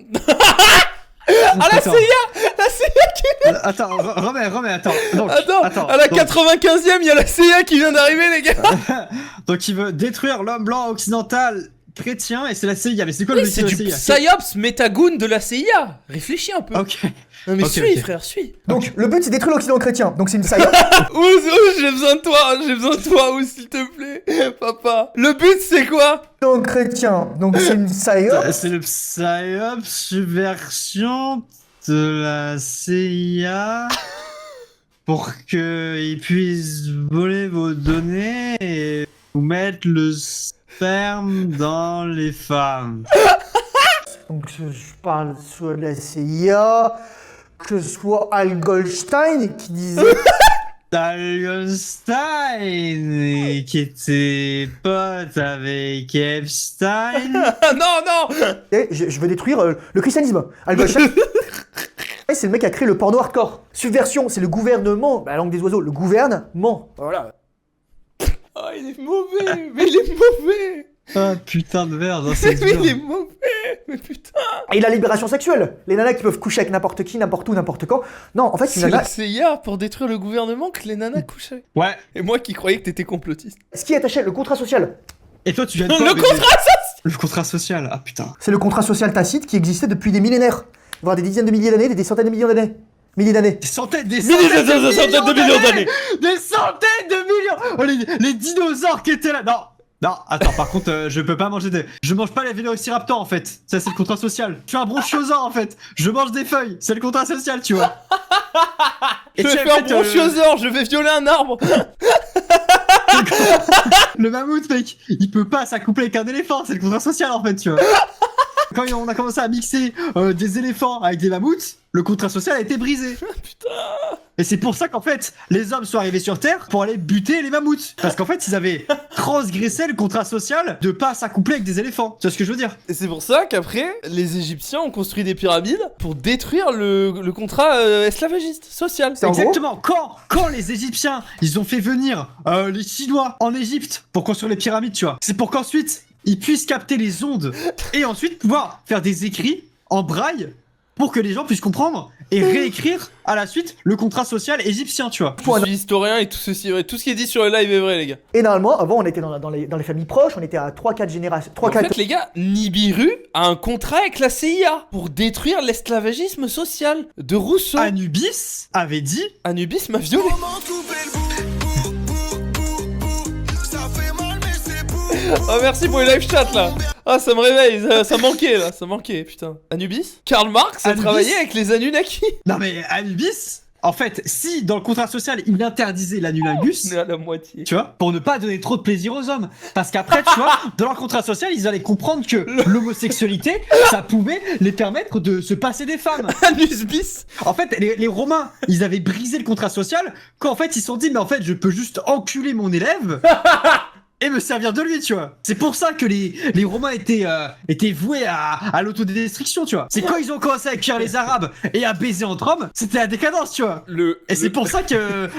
Ah la Attends. CIA, la CIA. Attends, remets, attends. Donc, Attends, à la donc, 95e, il y a la CIA qui vient d'arriver, les gars. donc il veut détruire l'homme blanc occidental chrétien et c'est la CIA. Mais c'est quoi le Oui, but c'est de du la CIA? psyops métagoon de la CIA. Réfléchis un peu. Ok. Non mais Ok, suis, ok. frère, suis. Donc le but c'est détruire l'Occident chrétien. Donc c'est une psyops. Ouh, j'ai besoin de toi, Ouh, s'il te plaît, papa. Le but, c'est quoi? L'Occident chrétien. Donc c'est une psyops. C'est le psyop subversion de la CIA pour qu'ils puissent voler vos données et vous mettre le sperme dans les femmes. Donc je parle soit de la CIA, que ce soit Al Goldstein qui disait. Goldstein qui était pote avec Epstein. Ah non. Je veux détruire le christianisme. Al Goldstein. C'est le mec qui a créé le porno hardcore. Subversion, c'est le gouvernement. Bah, la langue des oiseaux, le gouvernement. Voilà. Ah, il est mauvais, mais il est mauvais. Ah putain de merde, hein, c'est Mais dur. il est mauvais, mais putain. Et la libération sexuelle. Les nanas qui peuvent coucher avec n'importe qui, n'importe où, n'importe quand. Non, en fait, une C'est nana. la CIA pour détruire le gouvernement que les nanas couchaient. Ouais. Et moi qui croyais que t'étais complotiste. Ce qui est attaché, le contrat social. Et toi tu viens de quoi, Le baiser contrat, ça. Le contrat social, ah putain. C'est le contrat social tacite qui existait depuis des millénaires. Voire des dizaines de milliers d'années, des centaines de millions d'années. Milliers d'années. Des centaines de centaines de millions d'années. Des centaines de millions. Oh, les dinosaures qui étaient là. Non, attends, par contre, je peux pas manger Je mange pas les vélociraptors en fait. Ça, c'est le contrat social. Je suis un bronchiosaure en fait. Je mange des feuilles. C'est le contrat social, tu vois. Je vais faire bronchiosaure, je vais violer un arbre. Le mammouth, mec, il peut pas s'accoupler avec un éléphant, c'est le contrat social en fait, tu vois. Quand on a commencé à mixer des éléphants avec des mammouths, le contrat social a été brisé. Putain. Et c'est pour ça qu'en fait, les hommes sont arrivés sur Terre pour aller buter les mammouths. Parce qu'en fait, ils avaient transgressé le contrat social de pas s'accoupler avec des éléphants. Tu vois ce que je veux dire? Et c'est pour ça qu'après, les Égyptiens ont construit des pyramides pour détruire le contrat esclavagiste, social. C'est en gros, Exactement. Quand les Égyptiens, ils ont fait venir les Chinois en Égypte pour construire les pyramides, tu vois, c'est pour qu'ensuite, ils puissent capter les ondes et ensuite pouvoir faire des écrits en braille pour que les gens puissent comprendre et réécrire à la suite le contrat social égyptien, tu vois. Je suis historien et tout ceci, ouais, tout ce qui est dit sur le live est vrai, les gars. et normalement, avant, on était dans les familles proches, on était à 3-4 générations. En fait, les gars, Nibiru a un contrat avec la CIA pour détruire l'esclavagisme social de Rousseau. Anubis avait dit Anubis m'a violé. Oh merci pour les live chat là. Ah ça me réveille, ça manquait là, ça manquait putain. Anubis Karl Marx a Anubis travaillé avec les Anunnaki. non mais Anubis, en fait, si dans le contrat social il interdisait On l'annulingus, est à la moitié. tu vois, pour ne pas donner trop de plaisir aux hommes. Parce qu'après, tu vois, dans leur contrat social, ils allaient comprendre que l'homosexualité, ça pouvait les permettre de se passer des femmes. Anubis. En fait, les Romains, ils avaient brisé le contrat social quand en fait ils se sont dit, mais en fait, je peux juste enculer mon élève et me servir de lui, tu vois. C'est pour ça que les Romains étaient voués à l'autodestruction, tu vois. C'est quand ils ont commencé à cuire les Arabes et à baiser entre hommes, c'était la décadence, tu vois. Et c'est pour ça que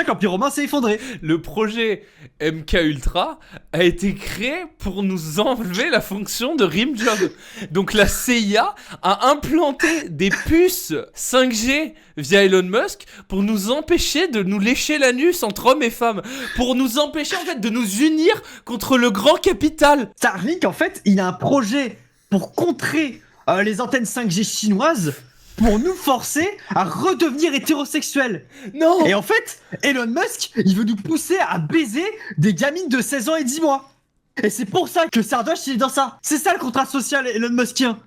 l'Empire romain s'est effondré. Le projet MK Ultra a été créé pour nous enlever la fonction de Rimjob. Donc la CIA a implanté des puces 5G via Elon Musk pour nous empêcher de nous lécher l'anus entre hommes et femmes, pour nous empêcher en fait de nous unir contre le grand capital. Starlink, en fait, il a un projet pour contrer les antennes 5G chinoises pour nous forcer à redevenir hétérosexuels. Non. Et en fait, Elon Musk, il veut nous pousser à baiser des gamines de 16 ans et 10 mois. Et c'est pour ça que Sardoche, il est dans ça. C'est ça le contrat social Elon Muskien.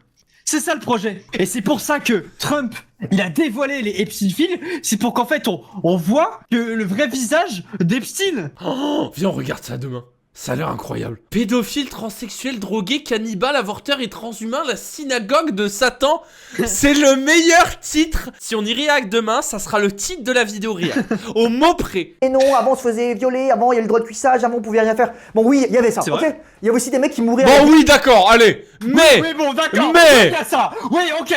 C'est ça le projet. Et c'est pour ça que Trump, il a dévoilé les Epstein-Files. C'est pour qu'en fait, on voit que le vrai visage d'Epstein. Oh, viens on regarde ça demain. Ça a l'air incroyable. Pédophile, transsexuel, drogué, cannibale, avorteur et transhumain, la synagogue de Satan. C'est le meilleur titre. Si on y réacte demain, ça sera le titre de la vidéo réact. Au mot près. et non, avant on se faisait violer, avant il y a le droit de cuissage, avant on pouvait rien faire. Bon, oui, il y avait ça, C'est ok. vrai. Il y avait aussi des mecs qui mouraient. Bon oui d'accord, allez. Mais Oui, bon, d'accord. mais- Il y a ça. Oui, ok.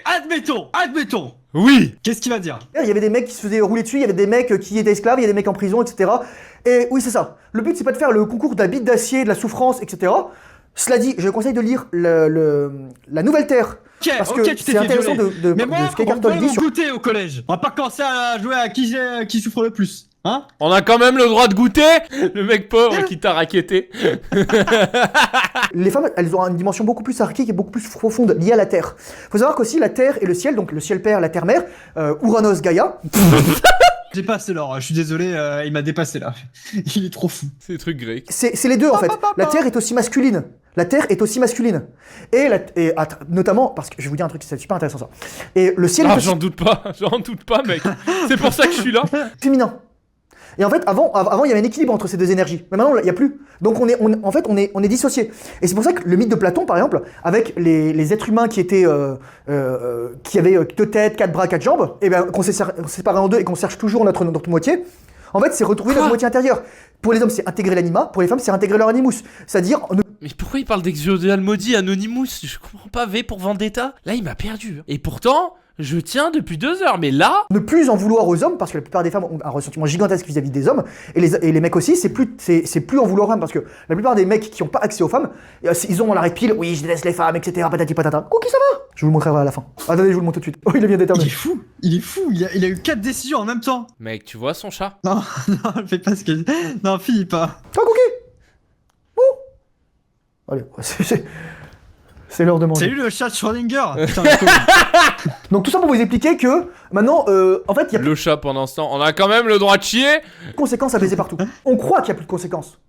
Admettons. oui. Qu'est-ce qu'il va dire? Il y avait des mecs qui se faisaient rouler dessus, il y avait des mecs qui étaient esclaves, il y a des mecs en prison, etc. Et oui, c'est ça. Le but, c'est pas de faire le concours de la bite d'acier, de la souffrance, etc. Cela dit, je conseille de lire la Nouvelle Terre. Parce que tu t'es c'est fait intéressant violer. de Mais moi, ce on qu'Eckhart Tolle peut dit sur... goûter au collège. On va pas commencer à jouer à qui souffre le plus. Hein? On a quand même le droit de goûter. Le mec pauvre qui t'a raquetté. Les femmes, elles ont une dimension beaucoup plus archaïque et beaucoup plus profonde liée à la Terre. Faut savoir qu'aussi la Terre et le ciel, donc le ciel père, la terre mère, Uranus, Gaïa, J'ai passé l'or, je suis désolé, il m'a dépassé là. Il est trop fou. C'est des trucs grecs. c'est les deux en fait. La Terre est aussi masculine. La Terre est aussi masculine. Notamment, parce que je vais vous dire un truc, c'est super intéressant ça. Et le ciel est Ah aussi j'en doute pas mec. C'est pour ça que je suis là. féminin. Et en fait, avant, il y avait un équilibre entre ces deux énergies. Mais maintenant, il n'y a plus. Donc, on est dissociés. Et c'est pour ça que le mythe de Platon, par exemple, avec les êtres humains qui avaient 2 têtes, 4 bras, 4 jambes, et ben, qu'on s'est séparés en deux et qu'on cherche toujours notre moitié, en fait, c'est retrouver notre moitié intérieure. Pour les hommes, c'est intégrer l'anima. Pour les femmes, c'est intégrer leur animus. C'est-à-dire, Mais pourquoi il parle d'Exodal maudit Anonymous? Je comprends pas. V pour Vendetta. Là il m'a perdu. Et pourtant, je tiens depuis 2 heures. Mais là, ne plus en vouloir aux hommes, parce que la plupart des femmes ont un ressentiment gigantesque vis-à-vis des hommes, et les mecs aussi, c'est plus en vouloir aux femmes, parce que la plupart des mecs qui n'ont pas accès aux femmes, ils ont l'arrêt de pile, oui, je déteste les femmes, etc., patati patata. Ok, ça va. Je vous le montrerai à la fin. Attendez, je vous le montre tout de suite. Oh, il vient d'éternuer. Il est fou, il a eu 4 décisions en même temps. mec, tu vois son chat? Non, fais pas ce que... Non, Philippe. Ah, Cookie. Allez, c'est l'heure de manger. Salut le chat de Schrödinger. Putain, Donc tout ça pour vous expliquer que maintenant, en fait, il y a plus Le chat pendant ce temps, on a quand même le droit de chier. de conséquences à baiser partout. On croit qu'il n'y a plus de conséquences.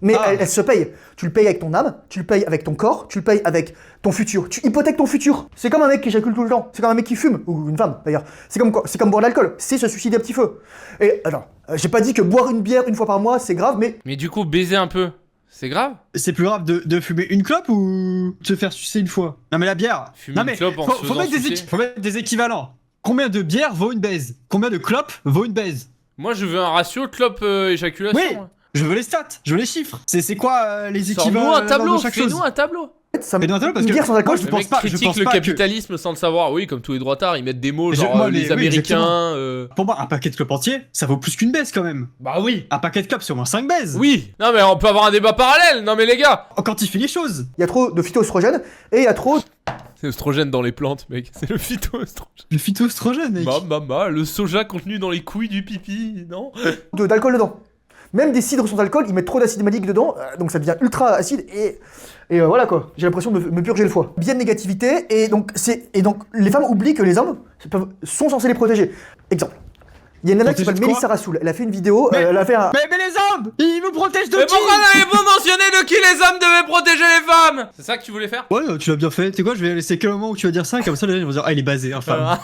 Mais elles se payent. Tu le payes avec ton âme, tu le payes avec ton corps, tu le payes avec ton futur. Tu hypothèques ton futur. C'est comme un mec qui éjacule tout le temps. C'est comme un mec qui fume. Ou une femme, d'ailleurs. C'est comme quoi? C'est comme boire de l'alcool. C'est se suicider à petit feu. Et alors, J'ai pas dit que boire une bière une fois par mois, c'est grave, mais Mais du coup, baiser un peu, c'est grave? C'est plus grave de fumer une clope ou de se faire sucer une fois? Non mais la bière. Fumer Non une mais clope en faut, se faut faisant mettre sucer. faut mettre des équivalents. Combien de bières vaut une baise? Combien de clopes vaut une baise? Moi, je veux un ratio clope-éjaculation. Oui. Je veux les stats, je veux les chiffres. C'est quoi les Sors-nous équivalents un tableau, de chaque chose? fais-nous un tableau. ça me... Mais non, attends, parce une que bière sans alcool, moi, je je Le pense mec pas- je critique pense le pas que- capitalisme sans le savoir. Oui, comme tous les droitards, ils mettent des mots Mais genre moi, les oui, Américains. Pour moi, un paquet de clopes entier, ça vaut plus qu'une baise quand même. Bah oui. Un paquet de clopes, c'est au moins 5 baises. Oui. Non, mais on peut avoir un débat parallèle. Non, mais les gars. On quantifie les choses. Il y a trop de phytoestrogènes et il y a trop C'est l'œstrogène dans les plantes, mec. C'est le phytoestrogène. Le phytoestrogène, mec. Le soja contenu dans les couilles du pipi, non? d'alcool dedans. Même des cidres sans alcool, ils mettent trop d'acide malique dedans, donc ça devient ultra acide et voilà quoi. J'ai l'impression de me purger le foie. Bien de négativité et donc les femmes oublient que les hommes sont censés les protéger. Exemple. Il y a une nana qui s'appelle Protéger de quoi Mélissa Rassoul. Elle a fait une vidéo, Mais- elle a fait un. Mais les hommes, ils vous protègent de Mais qui? pourquoi n'avez pas mentionné de qui les hommes devaient protéger les femmes? C'est ça que tu voulais faire? Ouais, tu l'as bien fait. Tu sais quoi, je vais laisser quel moment où tu vas dire ça, comme ça les gens vont dire, ah, il est basé, enfin.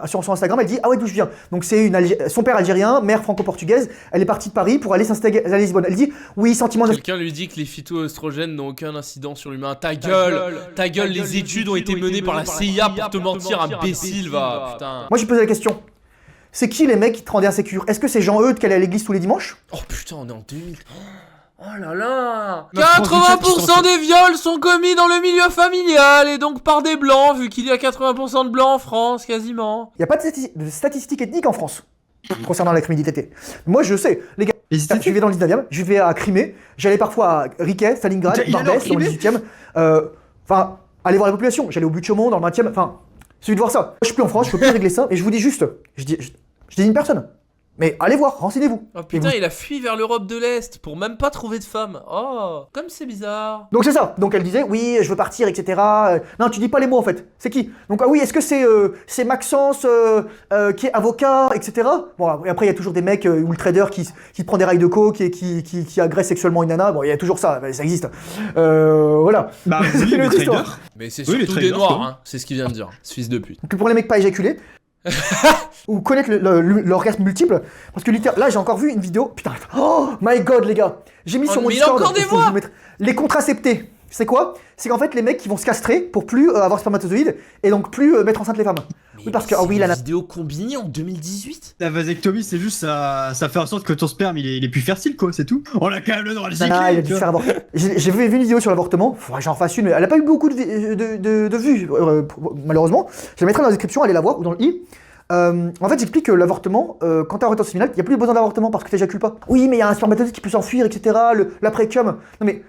Sur son Instagram, elle dit ah ouais d'où je viens. Donc c'est son père algérien, mère franco-portugaise. Elle est partie de Paris pour aller s'installer à Lisbonne. Elle dit oui sentiment de... Quelqu'un lui dit que les phytoestrogènes n'ont aucun incident sur l'humain. Ta gueule, les études ont été menées par la CIA pour te mentir, imbécile, va, putain. Moi j'ai posé la question. C'est qui les mecs qui te rendaient insécure? Est-ce que c'est Jean Eudes qui allait à l'église tous les dimanches? Oh putain, on est en 2000. Oh là là. Notre 80% des viols sont commis dans le milieu familial et donc par des blancs, vu qu'il y a 80% de blancs en France, quasiment. Il n'y a pas de statistiques ethniques en France concernant la criminalité. Moi je sais, les gars, Les je vivais dans le 19e, je vivais à Crimée, j'allais parfois à Riquet, Stalingrad, Il y a Barbès, dans le Crimée 18e. Enfin, aller voir la population, j'allais au but de Chaumont, dans le 20e, enfin, suffit de voir ça. Je suis plus en France, je peux plus régler ça, et je vous dis juste, je dis une personne. Mais allez voir, renseignez-vous. Oh Et putain, vous- il a fui vers l'Europe de l'Est pour même pas trouver de femme. Oh, comme c'est bizarre. Donc c'est ça. Donc elle disait oui, je veux partir, etc. Non, tu dis pas les mots en fait. C'est qui? Donc ah oui, est-ce que c'est Maxence qui est avocat, etc. Bon, et après il y a toujours des mecs ou le trader qui te prend des rails de coke et qui agresse sexuellement une nana. Bon, il y a toujours ça, ça existe. Voilà. Bah, C'est oui, une le autre histoire. trader. Mais c'est Oui, les surtout des traders, noirs, quoi. hein. C'est ce qu'il vient de dire, ce fils de pute. Donc pour les mecs pas éjaculés. Ou connaître l'orgasme multiple, parce que littéralement, là j'ai encore vu une vidéo, putain, oh my god les gars, j'ai mis Oh, sur mon mais il y a Discord, encore des faut que je voix vous mette- les contraceptés, c'est quoi? C'est qu'en fait les mecs qui vont se castrer pour plus avoir spermatozoïdes et donc plus mettre enceinte les femmes. Oui parce que, ah oui la vidéo combinée en 2018. La vasectomie, c'est juste ça fait en sorte que ton sperme il est plus fertile, quoi, c'est tout. On a quand même le droit de le nana, il a cycler. dû tu se vois. faire avorter. J'ai vu une vidéo sur l'avortement, faudrait que j'en fasse une, mais elle a pas eu beaucoup de vues, malheureusement. Je la mettrai dans la description, allez la voir, ou dans le i. En fait, j'explique que l'avortement, quand t'as un retard séminal, il n'y a plus besoin d'avortement parce que t'éjacules pas. Oui, mais il y a un spermatozoïde qui peut s'enfuir, etc. L'après-cum. Non, mais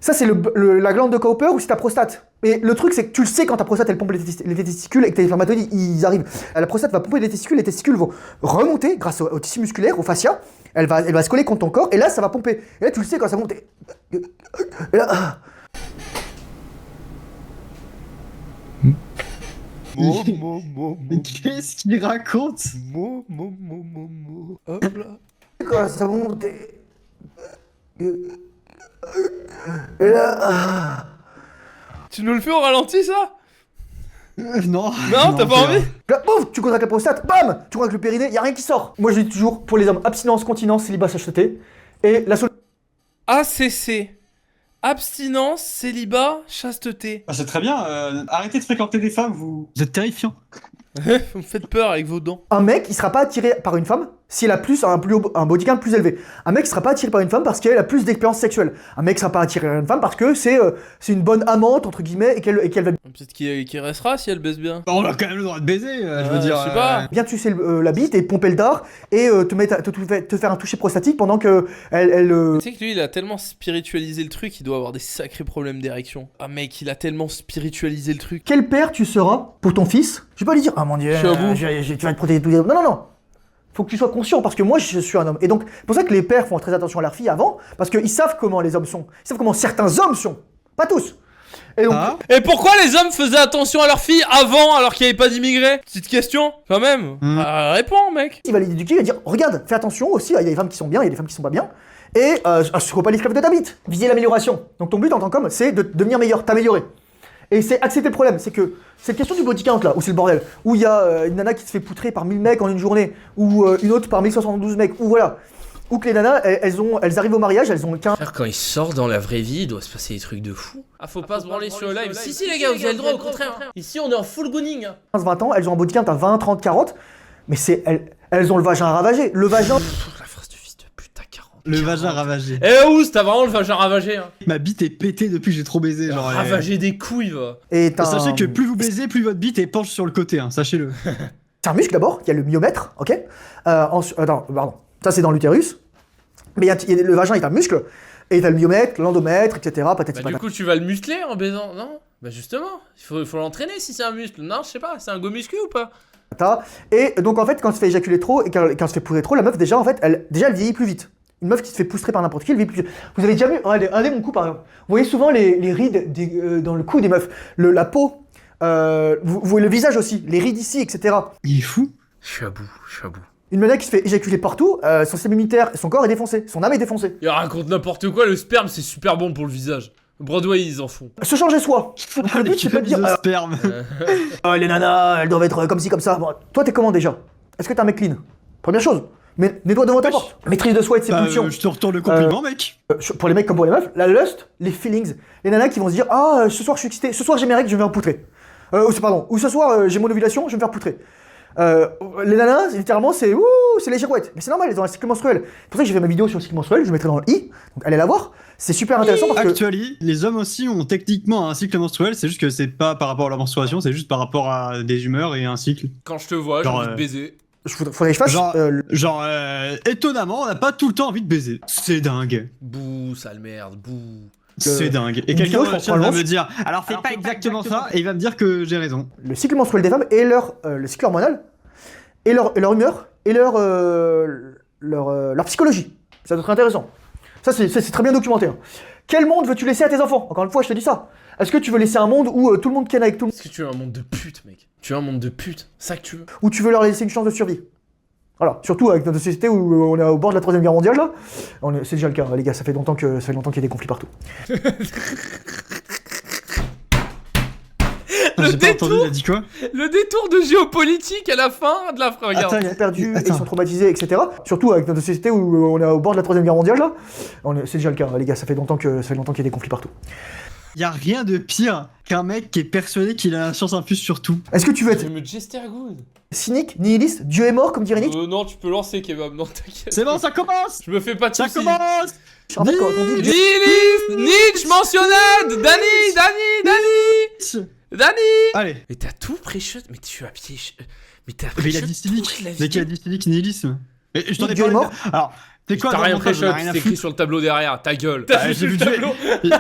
ça, c'est la glande de Cowper ou c'est ta prostate. Et le truc, c'est que tu le sais quand ta prostate elle pompe les testicules et que tes spermatozoïdes ils arrivent. La prostate va pomper les testicules vont remonter grâce au tissu musculaire, au fascia. Elle va se coller contre ton corps et là, ça va pomper. Et là, tu le sais quand ça monte. Et là, Mais qu'est-ce qu'il raconte? Hop là. quand ça monte. Et là. Tu nous le fais au ralenti, ça? Non. Non, t'as pas c'est envie? Là, pouf, tu contractes la prostate, bam, tu contractes le périnée, y a rien qui sort. Moi, je dis toujours pour les hommes, abstinence, continence, célibat, chasteté. Et la solution. ACC. Abstinence, célibat, chasteté. Ah, c'est très bien, arrêtez de fréquenter des femmes, vous êtes terrifiant. Vous me faites peur avec vos dents. Un mec, il sera pas attiré par une femme si elle a un body count plus élevé. Un mec, il sera pas attiré par une femme parce qu'elle a plus d'expérience sexuelle. Un mec sera pas attiré par une femme parce que c'est une bonne amante, entre guillemets, et qu'elle va Peut-être qu'il restera si elle baisse bien. On a quand même le droit de baiser, je veux dire. je sais pas. bien tuer la bite et pomper le dard et te faire un toucher prostatique pendant que Tu sais que lui, il a tellement spiritualisé le truc, il doit avoir des sacrés problèmes d'érection. Ah mec, il a tellement spiritualisé le truc. Quel père tu seras pour ton fils? Je vais pas lui dire, ah mon dieu, Je suis à bout. tu vas te protéger de tous les hommes. Non, non, non. Faut que tu sois conscient parce que moi je suis un homme. Et donc, c'est pour ça que les pères font très attention à leurs filles avant, parce qu'ils savent comment les hommes sont. Ils savent comment certains hommes sont. Pas tous. Et donc, Ah, Et pourquoi les hommes faisaient attention à leurs filles avant alors qu'il n'y avait pas d'immigrés? Petite question, quand même. Réponds, mec. il va les éduquer, il va dire, regarde, fais attention aussi, il y a des femmes qui sont bien, il y a des femmes qui sont pas bien. Et sois pas l'esclave de ta bite. Viser l'amélioration. Donc ton but en tant qu'homme, c'est de devenir meilleur, t'améliorer. Et c'est accepter le problème, c'est que cette question du body count là, où c'est le bordel, où il y a une nana qui se fait poutrer par 1000 mecs en une journée, ou une autre par 1072 mecs, ou voilà. Ou que les nanas, elles arrivent au mariage, elles ont 15... Frère, quand ils sortent dans la vraie vie, il doit se passer des trucs de fou. Ah, faut pas se branler sur le live. Si, les gars, vous avez le droit, au contraire. Ici, on est en full gooning. 20 ans, elles ont un body count à 20, 30, 40, mais elles ont le vagin ravagé. Le vagin... La phrase de fils de pute, t'as 40. Le vagin ravagé. Eh Ous, t'as vraiment le vagin ravagé, hein. Ma bite est pétée depuis que j'ai trop baisé. Genre, Ravagé des couilles, va. Et t'as Sachez un... que plus vous baisez, plus votre bite est penche sur le côté, hein, sachez-le. C'est un muscle d'abord, il y a le myomètre, ok attends, pardon. Ça c'est dans l'utérus. Mais le vagin est un muscle, et t'as le myomètre, l'endomètre, etc. Patati Bah, patata. du coup, tu vas le muscler en baisant, non? Bah, justement, il faut l'entraîner si c'est un muscle. Non, je sais pas, c'est un go muscu ou pas? Et donc en fait, quand elle se fait éjaculer trop et quand elle se fait poudrer trop, la meuf déjà en fait, elle vieillit plus vite. Une meuf qui se fait poustrer par n'importe qui, elle vieillit plus vite. Vous avez déjà vu, regardez mon cou par exemple. Vous voyez souvent les rides dans le cou des meufs, la peau, vous voyez le visage aussi, les rides ici, etc. Il est fou. Je suis à bout. Une meuf qui se fait éjaculer partout, son système immunitaire, son corps est défoncé, son âme est défoncée. Il raconte n'importe quoi, le sperme c'est super bon pour le visage. Broadway, ils en font. Se changer soi. Le but c'est pas de dire, sperme. les nanas, elles doivent être comme ci, comme ça. Bon, toi t'es comment déjà? Est-ce que t'es un mec clean? Première chose. Mais nettoie devant ta porte. Maîtrise de soi et de ses pulsions. Je te retourne le compliment, mec. Pour les mecs comme pour les meufs, la lust, les feelings, les nanas qui vont se dire ah ce soir je suis excité, ce soir j'ai mes règles, je vais me faire poutrer. Ou ce soir j'ai mon ovulation, je vais me faire poutrer. Les nanas, littéralement c'est les girouettes. Mais c'est normal, elles ont un cycle menstruel. C'est pour ça que j'ai fait ma vidéo sur le cycle menstruel, je le mettrai dans le i. Donc allez la voir. C'est super intéressant parce que Actually, les hommes aussi ont techniquement un cycle menstruel, c'est juste que c'est pas par rapport à la menstruation, c'est juste par rapport à des humeurs et un cycle. Quand je te vois, j'ai Genre, envie de baiser. faudrait que je fasse. Étonnamment, on n'a pas tout le temps envie de baiser. C'est dingue. Bouh, sale merde, bouh. C'est dingue. Et une quelqu'un vidéo, dans le je chat pense, va qu'on me dire, alors c'est pas exactement ça, et il va me dire que j'ai raison. Le cycle menstruel des femmes et le cycle hormonal et leur humeur et leur psychologie. Ça doit être intéressant. Ça c'est très bien documenté. Hein. Quel monde veux-tu laisser à tes enfants? Encore une fois, je te dis ça. Est-ce que tu veux laisser un monde où tout le monde ken avec tout le monde? Est-ce que tu veux un monde de pute, mec? Tu veux un monde de pute? C'est ça que tu veux? Ou tu veux leur laisser une chance de survie? Voilà, surtout avec notre société où on est au bord de la 3ème guerre mondiale là. C'est déjà le cas, les gars, ça fait longtemps qu'il y a des conflits partout. J'ai pas entendu, il a dit quoi? Le détour de géopolitique à la fin de la phrase. Regarde. Ils sont perdus, et ils sont traumatisés, etc. Surtout avec notre société où on est au bord de la 3ème guerre mondiale là. C'est déjà le cas, les gars, ça fait longtemps qu'il y a des conflits partout. Y a rien de pire qu'un mec qui est persuadé qu'il a la science infuse sur tout. Est-ce que tu veux Tu être me Jester Good. cynique, nihiliste, Dieu est mort comme dirait Nietzsche? Non, tu peux lancer, Kebab. Non, t'inquiète. C'est bon, ça commence! Je me fais pas de Ça soucis. commence! En fait, quand on dit Dieu... Nihiliste, Nietzsche mentionnade, Dani. Allez. Mais t'as tout pré-shot, mais tu as pied. Mais t'as Mais il a pré-shot dit cynique. toute la Dès qu'il a vidéo. dit cynique, nihilisme. Mais je t'en ai Dieu est parlé. mort. Alors, c'est quoi T'as dans rien le montage, pré-shot, j'en ai rien à c'est écrit foutre. sur le tableau derrière, ta gueule. Ah, T'as juste j'ai vu vu le Dieu. tableau.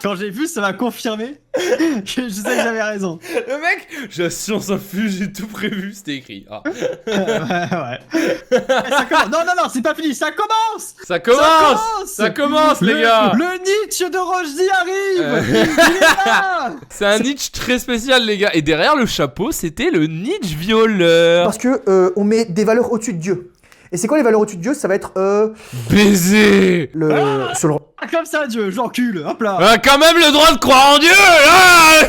Quand j'ai vu, ça m'a confirmé que je sais que j'avais raison. Le mec, j'ai la science infuse, j'ai tout prévu, c'était écrit. Ah. Ouais. Ça commence. Non, c'est pas fini, ça commence! Ça commence. Ça commence, les gars. Le Nietzsche de Rochdy arrive! Il est là! C'est un Nietzsche très spécial, les gars. Et derrière le chapeau, c'était le Nietzsche violeur. Parce que on met des valeurs au-dessus de Dieu. Et c'est quoi les valeurs au-dessus de Dieu? Ça va être Baiser. sur le... Ah, comme ça, Dieu, j'encule, hop là! On a quand même le droit de croire en Dieu, là.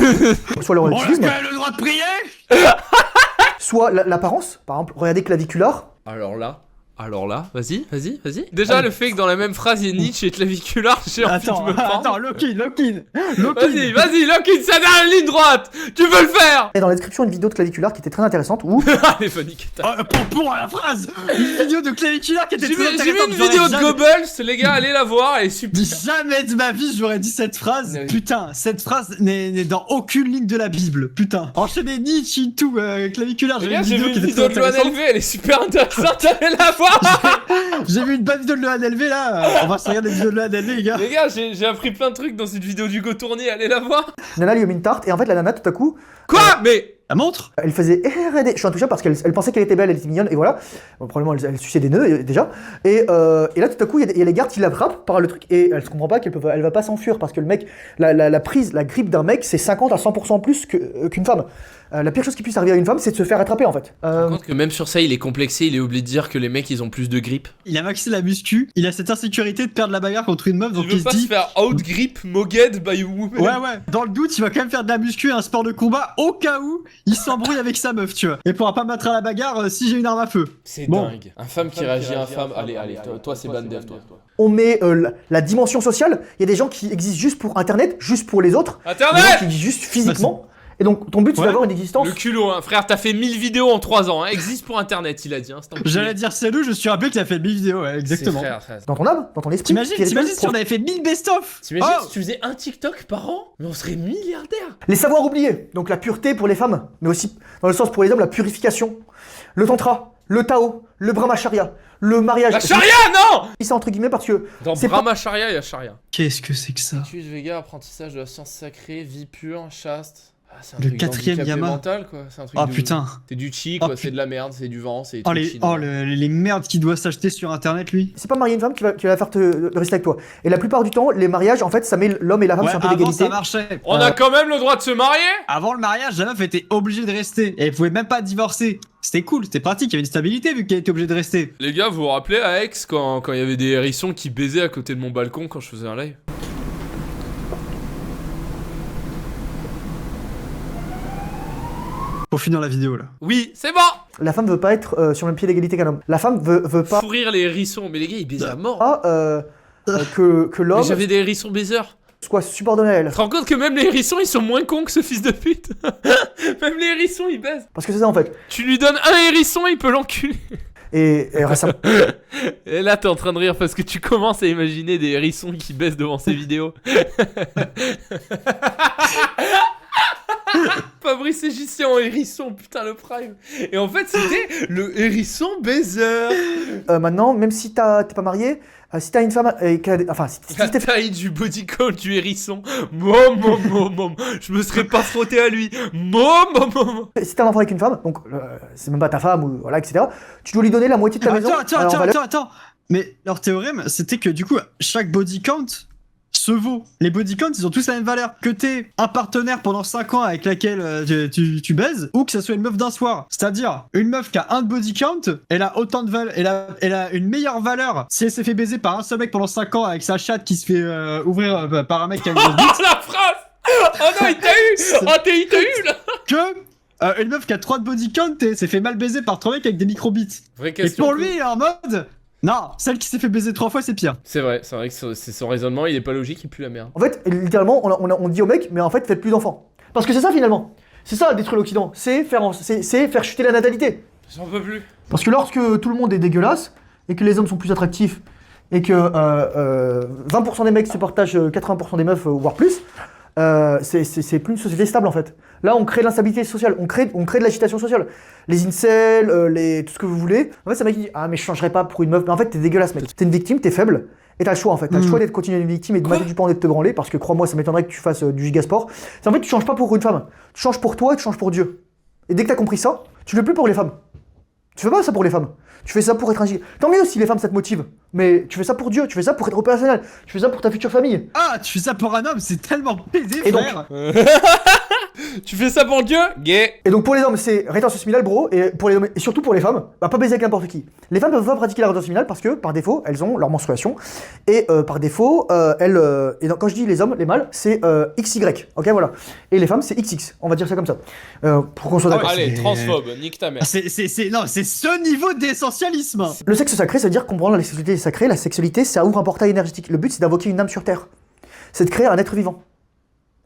soit le On a quand relativisme, même le droit de prier! soit l'apparence. Par exemple, regardez claviculaire. Alors là, vas-y. Déjà, le fait que dans la même phrase, il y ait Nietzsche et claviculaire, j'ai envie de me prendre. Attends, Lokin! Vas-y, Lokin, ça dans la ligne droite. Tu veux le faire? Et dans la description, une vidéo de claviculaire qui était très intéressante où Allez, Fanny, Pour la phrase! Une vidéo de claviculaire qui était J'ai très vu intéressante. une vidéo de Goebbels, les gars, allez la voir, elle est super. Jamais de ma vie j'aurais dit cette phrase. Oui. Putain, cette phrase n'est dans aucune ligne de la Bible. Putain. Enchaîner Nietzsche et tout, claviculaire. Les J'ai gars, vu j'ai une vu vidéo une qui était vidéo très de Loan intéressante. LV, elle est super intéressante, allez la voir. J'ai vu une bonne vidéo de Loan LV là. On va se regarder des vidéos de Loan LV, les gars. Les gars, j'ai appris plein de trucs dans cette vidéo du Go Tourné, allez la voir. Nana lui a mis une tarte et en fait la nana tout à coup Quoi? Mais La montre? Elle faisait RD, je suis intouchable parce qu'elle pensait qu'elle était belle, elle était mignonne, et voilà. Bon, probablement elle suçait des nœuds déjà. Et là tout à coup, il y a les gardes qui l'attrapent par le truc, et elle se comprend pas elle va pas s'enfuir parce que le mec, la prise, la grippe d'un mec, c'est 50 à 100% plus qu'une femme. La pire chose qui puisse arriver à une femme, c'est de se faire attraper en fait. Par contre que même sur ça, il est complexé, il est oublié de dire que les mecs ils ont plus de grippe. Il a maxé la muscu, il a cette insécurité de perdre la bagarre contre une meuf, donc Il il veut se pas dit... se faire out-grip mogged by a woman. Ouais, dans le doute, il va quand même faire de la muscu et un sport de combat au cas où il s'embrouille avec sa meuf, tu vois. Et pourra pas mettre à la bagarre si j'ai une arme à feu. C'est Bon. dingue. Un femme qui réagit à un femme. Allez, toi c'est Bandev, toi. On met la dimension sociale, il y a des gens qui existent juste pour internet, juste pour les autres. Des gens Internet qui existent juste physiquement. Et donc ton but c'est Ouais. d'avoir une existence. Le culot, hein. Frère, t'as fait 1000 vidéos en 3 ans, hein. Existe pour internet, il a dit. Hein. C'est enculé. J'allais dire c'est lui, je me suis rappelé qu'il a fait 1000 vidéos, ouais, exactement. C'est frère. Dans ton âme, dans ton esprit. T'imagines si on avait fait 1000 best-of? T'imagines Oh si tu faisais un TikTok par an? Mais on serait milliardaire. Les savoirs oubliés, donc la pureté pour les femmes, mais aussi dans le sens pour les hommes, la purification. Le tantra, le Tao, le brahmacharya, le mariage. La charia, non! C'est entre guillemets parce que Dans c'est Brahmacharya, il y a charia. Qu'est-ce que c'est que ça? Études Vega, apprentissage de la science sacrée, vie pure, chaste. Ah, c'est un Le truc 4e d'handicapé Yama. mental, quoi. C'est un truc Oh de- putain. C'est du chi, Oh, quoi. C'est de la merde, c'est du vent, c'est des Oh, trucs chinois. les merdes qu'il doit s'acheter sur internet, lui. c'est pas marier une femme qui va faire te rester avec toi. Et la plupart du temps, les mariages, en fait, ça met l'homme et la femme Ouais, sur un peu avant d'égalité. ça marchait. On a quand même le droit de se marier? Avant le mariage, la meuf était obligée de rester. Et elle pouvait même pas divorcer. C'était cool, c'était pratique, il y avait une stabilité vu qu'elle était obligée de rester. Les gars, vous vous rappelez à Aix quand il y avait des hérissons qui baisaient à côté de mon balcon quand je faisais un live? Faut finir la vidéo là. Oui, c'est bon! La femme veut pas être sur le même pied d'égalité qu'un homme. La femme veut pas Fourrir les hérissons, mais les gars, ils baisaient à mort. que Mais l'homme j'avais des hérissons baiseurs. soit subordonné à elle. Tu te rends compte que même les hérissons, ils sont moins cons que ce fils de pute? Même les hérissons, ils baisent. Parce que c'est ça en fait. Tu lui donnes un hérisson, il peut l'enculer. Et récemment, Et là, t'es en train de rire parce que tu commences à imaginer des hérissons qui baissent devant ces vidéos. Fabrice Égyptien en hérisson, putain le prime. Et en fait, c'était le hérisson baiser. maintenant, même si t'es pas marié, si t'as une femme et enfin, si La t'es taille du body count du hérisson. Mom. Je me serais pas frotté à lui. Mom. si t'as un enfant avec une femme, donc c'est même pas ta femme ou voilà, etc. Tu dois lui donner la moitié de ta maison. en valeur. Attends. Mais leur théorème, c'était que du coup, chaque body count se vaut. Les body counts, ils ont tous la même valeur. Que t'aies un partenaire pendant 5 ans avec laquelle tu baises, ou que ça soit une meuf d'un soir. C'est-à-dire, une meuf qui a un body count, elle a autant de valeur, elle a une meilleure valeur si elle s'est fait baiser par un seul mec pendant 5 ans avec sa chatte qui se fait ouvrir par un mec qui a une grosse bite, Oh la phrase. Oh non, il t'a eu. Oh, il t'a eu là. que une meuf qui a 3 de body count s'est fait mal baiser par 3 mecs avec des micro-bits. Vraie Et question. pour lui, il est en mode... Non, celle qui s'est fait baiser 3 fois, c'est pire. C'est vrai que c'est son raisonnement, il est pas logique, il pue la merde. En fait, littéralement, on dit au mec, mais en fait, faites plus d'enfants. Parce que c'est ça finalement. C'est ça détruire l'Occident. C'est faire chuter la natalité. J'en peux plus. Parce que lorsque tout le monde est dégueulasse et que les hommes sont plus attractifs et que 20% des mecs se partagent 80% des meufs, voire plus, c'est plus une société stable en fait. Là, on crée de l'instabilité sociale, on crée de l'agitation sociale. Les incels, tout ce que vous voulez. En fait, c'est un mec qui dit ah mais je changerai pas pour une meuf. Mais en fait, t'es dégueulasse mec. T'es une victime, t'es faible. Et t'as le choix en fait. T'as le choix d'être continuer une victime et de mater du pan et de te branler parce que crois-moi, ça m'étonnerait que tu fasses du gigasport. C'est en fait, tu changes pas pour une femme. Tu changes pour toi et tu changes pour Dieu. Et dès que t'as compris ça, tu le fais plus pour les femmes. Tu fais pas ça pour les femmes. Tu fais ça pour être un giga. Tant mieux si les femmes ça te motive. Mais tu fais ça pour Dieu, tu fais ça pour être opérationnel. Tu fais ça pour ta future famille. Ah, tu fais ça pour un homme, c'est tellement pédé, Et donc- frère. Tu fais ça pour Dieu? Gay. Et donc pour les hommes, c'est rétention séminale, bro, et pour les hommes, et surtout pour les femmes, bah, pas baiser avec n'importe qui. Les femmes peuvent pas pratiquer la rétention séminale parce que par défaut, elles ont leur menstruation, et par défaut, et donc, quand je dis les hommes, les mâles, c'est XY, ok voilà. Et les femmes, c'est XX, on va dire ça comme ça, pour qu'on soit d'accord. Allez, c'est- transphobe, nique ta mère. Non, c'est ce niveau d'essentialisme. Le sexe sacré, ça veut dire comprendre la sexualité sacrée. La sexualité, ça ouvre un portail énergétique. Le but, c'est d'invoquer une âme sur Terre. C'est de créer un être vivant.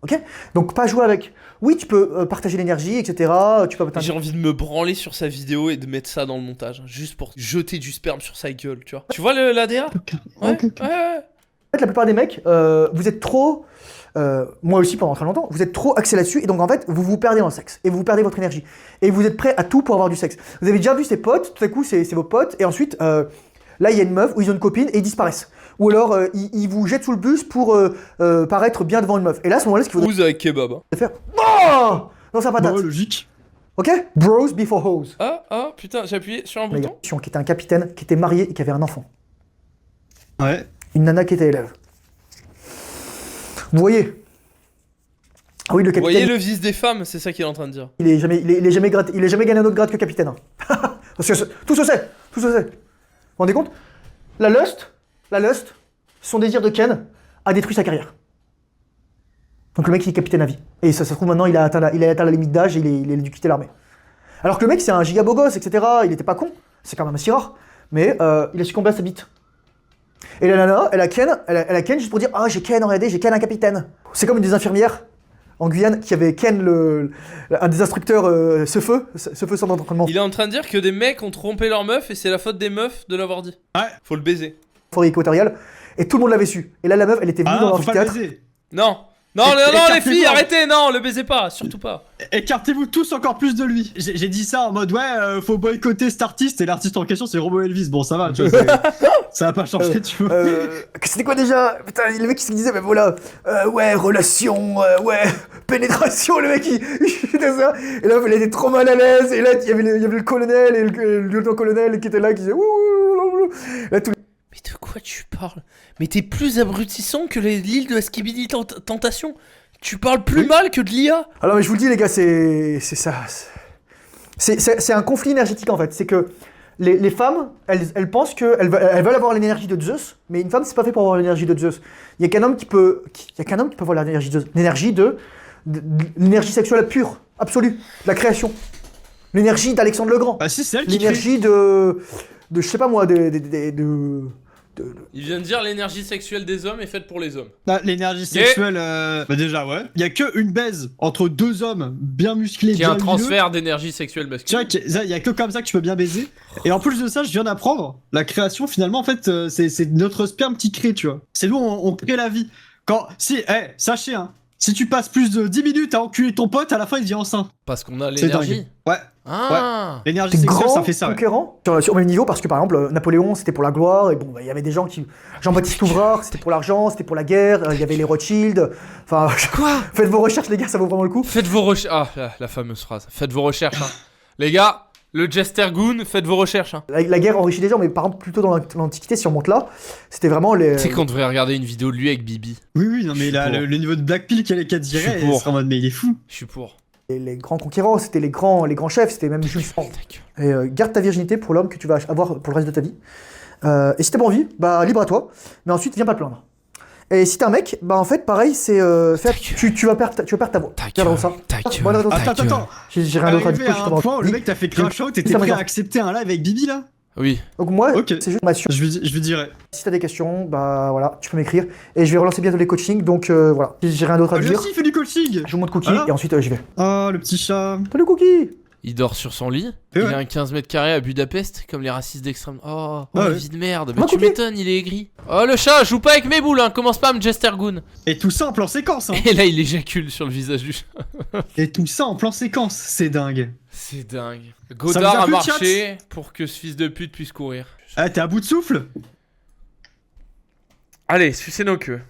Ok? Donc pas jouer avec. Oui, tu peux partager l'énergie, etc. Tu peux. J'ai envie de me branler sur sa vidéo et de mettre ça dans le montage, hein, juste pour jeter du sperme sur sa gueule, tu vois. Tu vois l'ADA? Ouais. En fait, la plupart des mecs, vous êtes trop. Moi aussi pendant très longtemps, vous êtes trop axé là-dessus et donc en fait vous vous perdez dans le sexe et vous perdez votre énergie et vous êtes prêt à tout pour avoir du sexe. Vous avez déjà vu ces potes, tout à coup c'est vos potes et ensuite là il y a une meuf ou ils ont une copine et ils disparaissent. Ou alors ils vous jettent sous le bus pour paraître bien devant une meuf. Et là à ce moment-là ce qu'il faut Ouz avec kebab. Hein. faire, oh dans sa patate. Bon, logique. Ok? Bros before hoes. Ah, putain, j'ai appuyé sur un Les bouton. gars, qui était un capitaine, qui était marié et qui avait un enfant. Ouais. Une nana qui était élève. Vous voyez? Ah oui, le Vous capitaine, voyez le vice des femmes, c'est ça qu'il est en train de dire. il est jamais gagné un autre grade que capitaine. Hein. Parce que tout se sait. Vous vous rendez compte? La lust, son désir de Ken, a détruit sa carrière. Donc le mec il est capitaine à vie. Et ça se trouve maintenant il a atteint la limite d'âge et il est dû quitter l'armée. Alors que le mec c'est un giga beau gosse, etc. Il était pas con, c'est quand même assez rare. Mais il a succombé à sa bite. Et la nana, elle a Ken juste pour dire ah j'ai Ken en RD, j'ai Ken un capitaine. C'est comme une des infirmières en Guyane qui avait Ken un des instructeurs ce feu sans entraînement. Il est en train de dire que des mecs ont trompé leur meuf et c'est la faute des meufs de l'avoir dit. Ouais. Faut le baiser. Forêt équatoriale et tout le monde l'avait su. Et là la meuf elle était venue dans faut pas l'amphithéâtre. baiser. Non. Non, les filles, arrêtez, non, le baisez pas, surtout pas. Écartez-vous tous encore plus de lui. J'ai dit ça en mode faut boycotter cet artiste et l'artiste en question c'est Robo Elvis. Bon ça va, tu vois, ça va pas changer, tu vois. C'était quoi déjà? Putain, le mec qui se disait, ben voilà, ouais, relation, ouais, pénétration, le mec il faisait ça. Et là, il était trop mal à l'aise. Et là, il y avait le colonel et le lieutenant-colonel qui était là, qui disait, ouh, là, tout. Mais de quoi tu parles? Mais t'es plus abrutissant que l'île de la Skibidi Tentation. Tu parles plus mal que de l'IA. Alors, mais je vous le dis, les gars, c'est ça. C'est un conflit énergétique en fait. C'est que les femmes, elles pensent qu'elles veulent avoir l'énergie de Zeus, mais une femme, c'est pas fait pour avoir l'énergie de Zeus. Il y a qu'un homme qui peut avoir l'énergie de Zeus. L'énergie sexuelle pure, absolue, de la création. L'énergie d'Alexandre le Grand. Bah si c'est elle qui L'énergie de je sais pas moi, Il vient de dire l'énergie sexuelle des hommes est faite pour les hommes. L'énergie sexuelle, bah déjà ouais. Il y a que une baise entre deux hommes bien musclés, Qui est un bien transfert d'énergie sexuelle Tu masculine. vois, il y a que comme ça que tu peux bien baiser. Et en plus de ça, je viens d'apprendre, la création finalement en fait, c'est notre sperme qui crée, tu vois. C'est nous, on crée la vie. Sachez hein, si tu passes plus de 10 minutes à enculer ton pote, à la fin il devient enceint. Parce qu'on a C'est l'énergie. dingue. Ouais. Ah. L'énergie T'es sexuelle, grand ça fait ça. Ouais. conquérant sur le même niveau parce que par exemple Napoléon c'était pour la gloire et bon bah, il y avait des gens qui Jean-Baptiste Ouvrard c'était pour l'argent, c'était pour la guerre, il y avait les Rothschild. Enfin Quoi? faites vos recherches les gars, ça vaut vraiment le coup. Faites vos recherches. Ah, la fameuse phrase. Faites vos recherches. Hein. Les gars, le Jester Goon, faites vos recherches. Hein. La guerre enrichit les gens mais par exemple plutôt dans l'Antiquité si on monte là, c'était vraiment les Tu sais qu'on devrait regarder une vidéo de lui avec Bibi. Oui, non Je mais suis là, pour. le niveau de Black Pill qu'elle Je dirait, suis pour. elle sera en mode mais il est fou. Je suis pour. les grands conquérants, c'était les grands chefs, c'était même Jules César. Ta gueule. Et garde ta virginité pour l'homme que tu vas avoir pour le reste de ta vie. Et si t'as pas envie, bah libre à toi, mais ensuite viens pas te plaindre. Et si t'es un mec, bah en fait pareil, c'est tu vas perdre ta voix. Ta Regardons gueule. ça. Ta gueule. Voilà, Ta Attends, gueule. J'ai rien d'autre à dire. Arrivé à un point où le mec t'a fait crash out et t'es Ça prêt à m'énerve. accepter un live avec Bibi là? Oui. Donc moi, Ok. c'est juste ma sur. Je lui dirais. Si t'as des questions, bah voilà, tu peux m'écrire. Et je vais relancer bientôt les coachings, donc voilà. J'ai rien d'autre à Lui dire. aussi il fait du coaching. Je vous montre Cookie Alors et ensuite j'y vais. Oh le petit chat. Salut Cookie. Il dort sur son lit. Et Il ouais. a un 15 mètres carrés à Budapest, comme les racistes d'extrême. Oh, Ah la ouais. vie de merde. Moi, Bah tu Cookie. m'étonnes, il est aigri. Oh le chat, joue pas avec mes boules, hein. Commence pas à me Jester Goon. Et tout ça en plan séquence hein. Et là, il éjacule sur le visage du chat. Et tout ça en plan séquence, c'est dingue. C'est dingue. Ça Godard vous a a plu, marché pour que ce fils de pute puisse courir. Ah t'es à bout de souffle? Allez, sucez nos queues.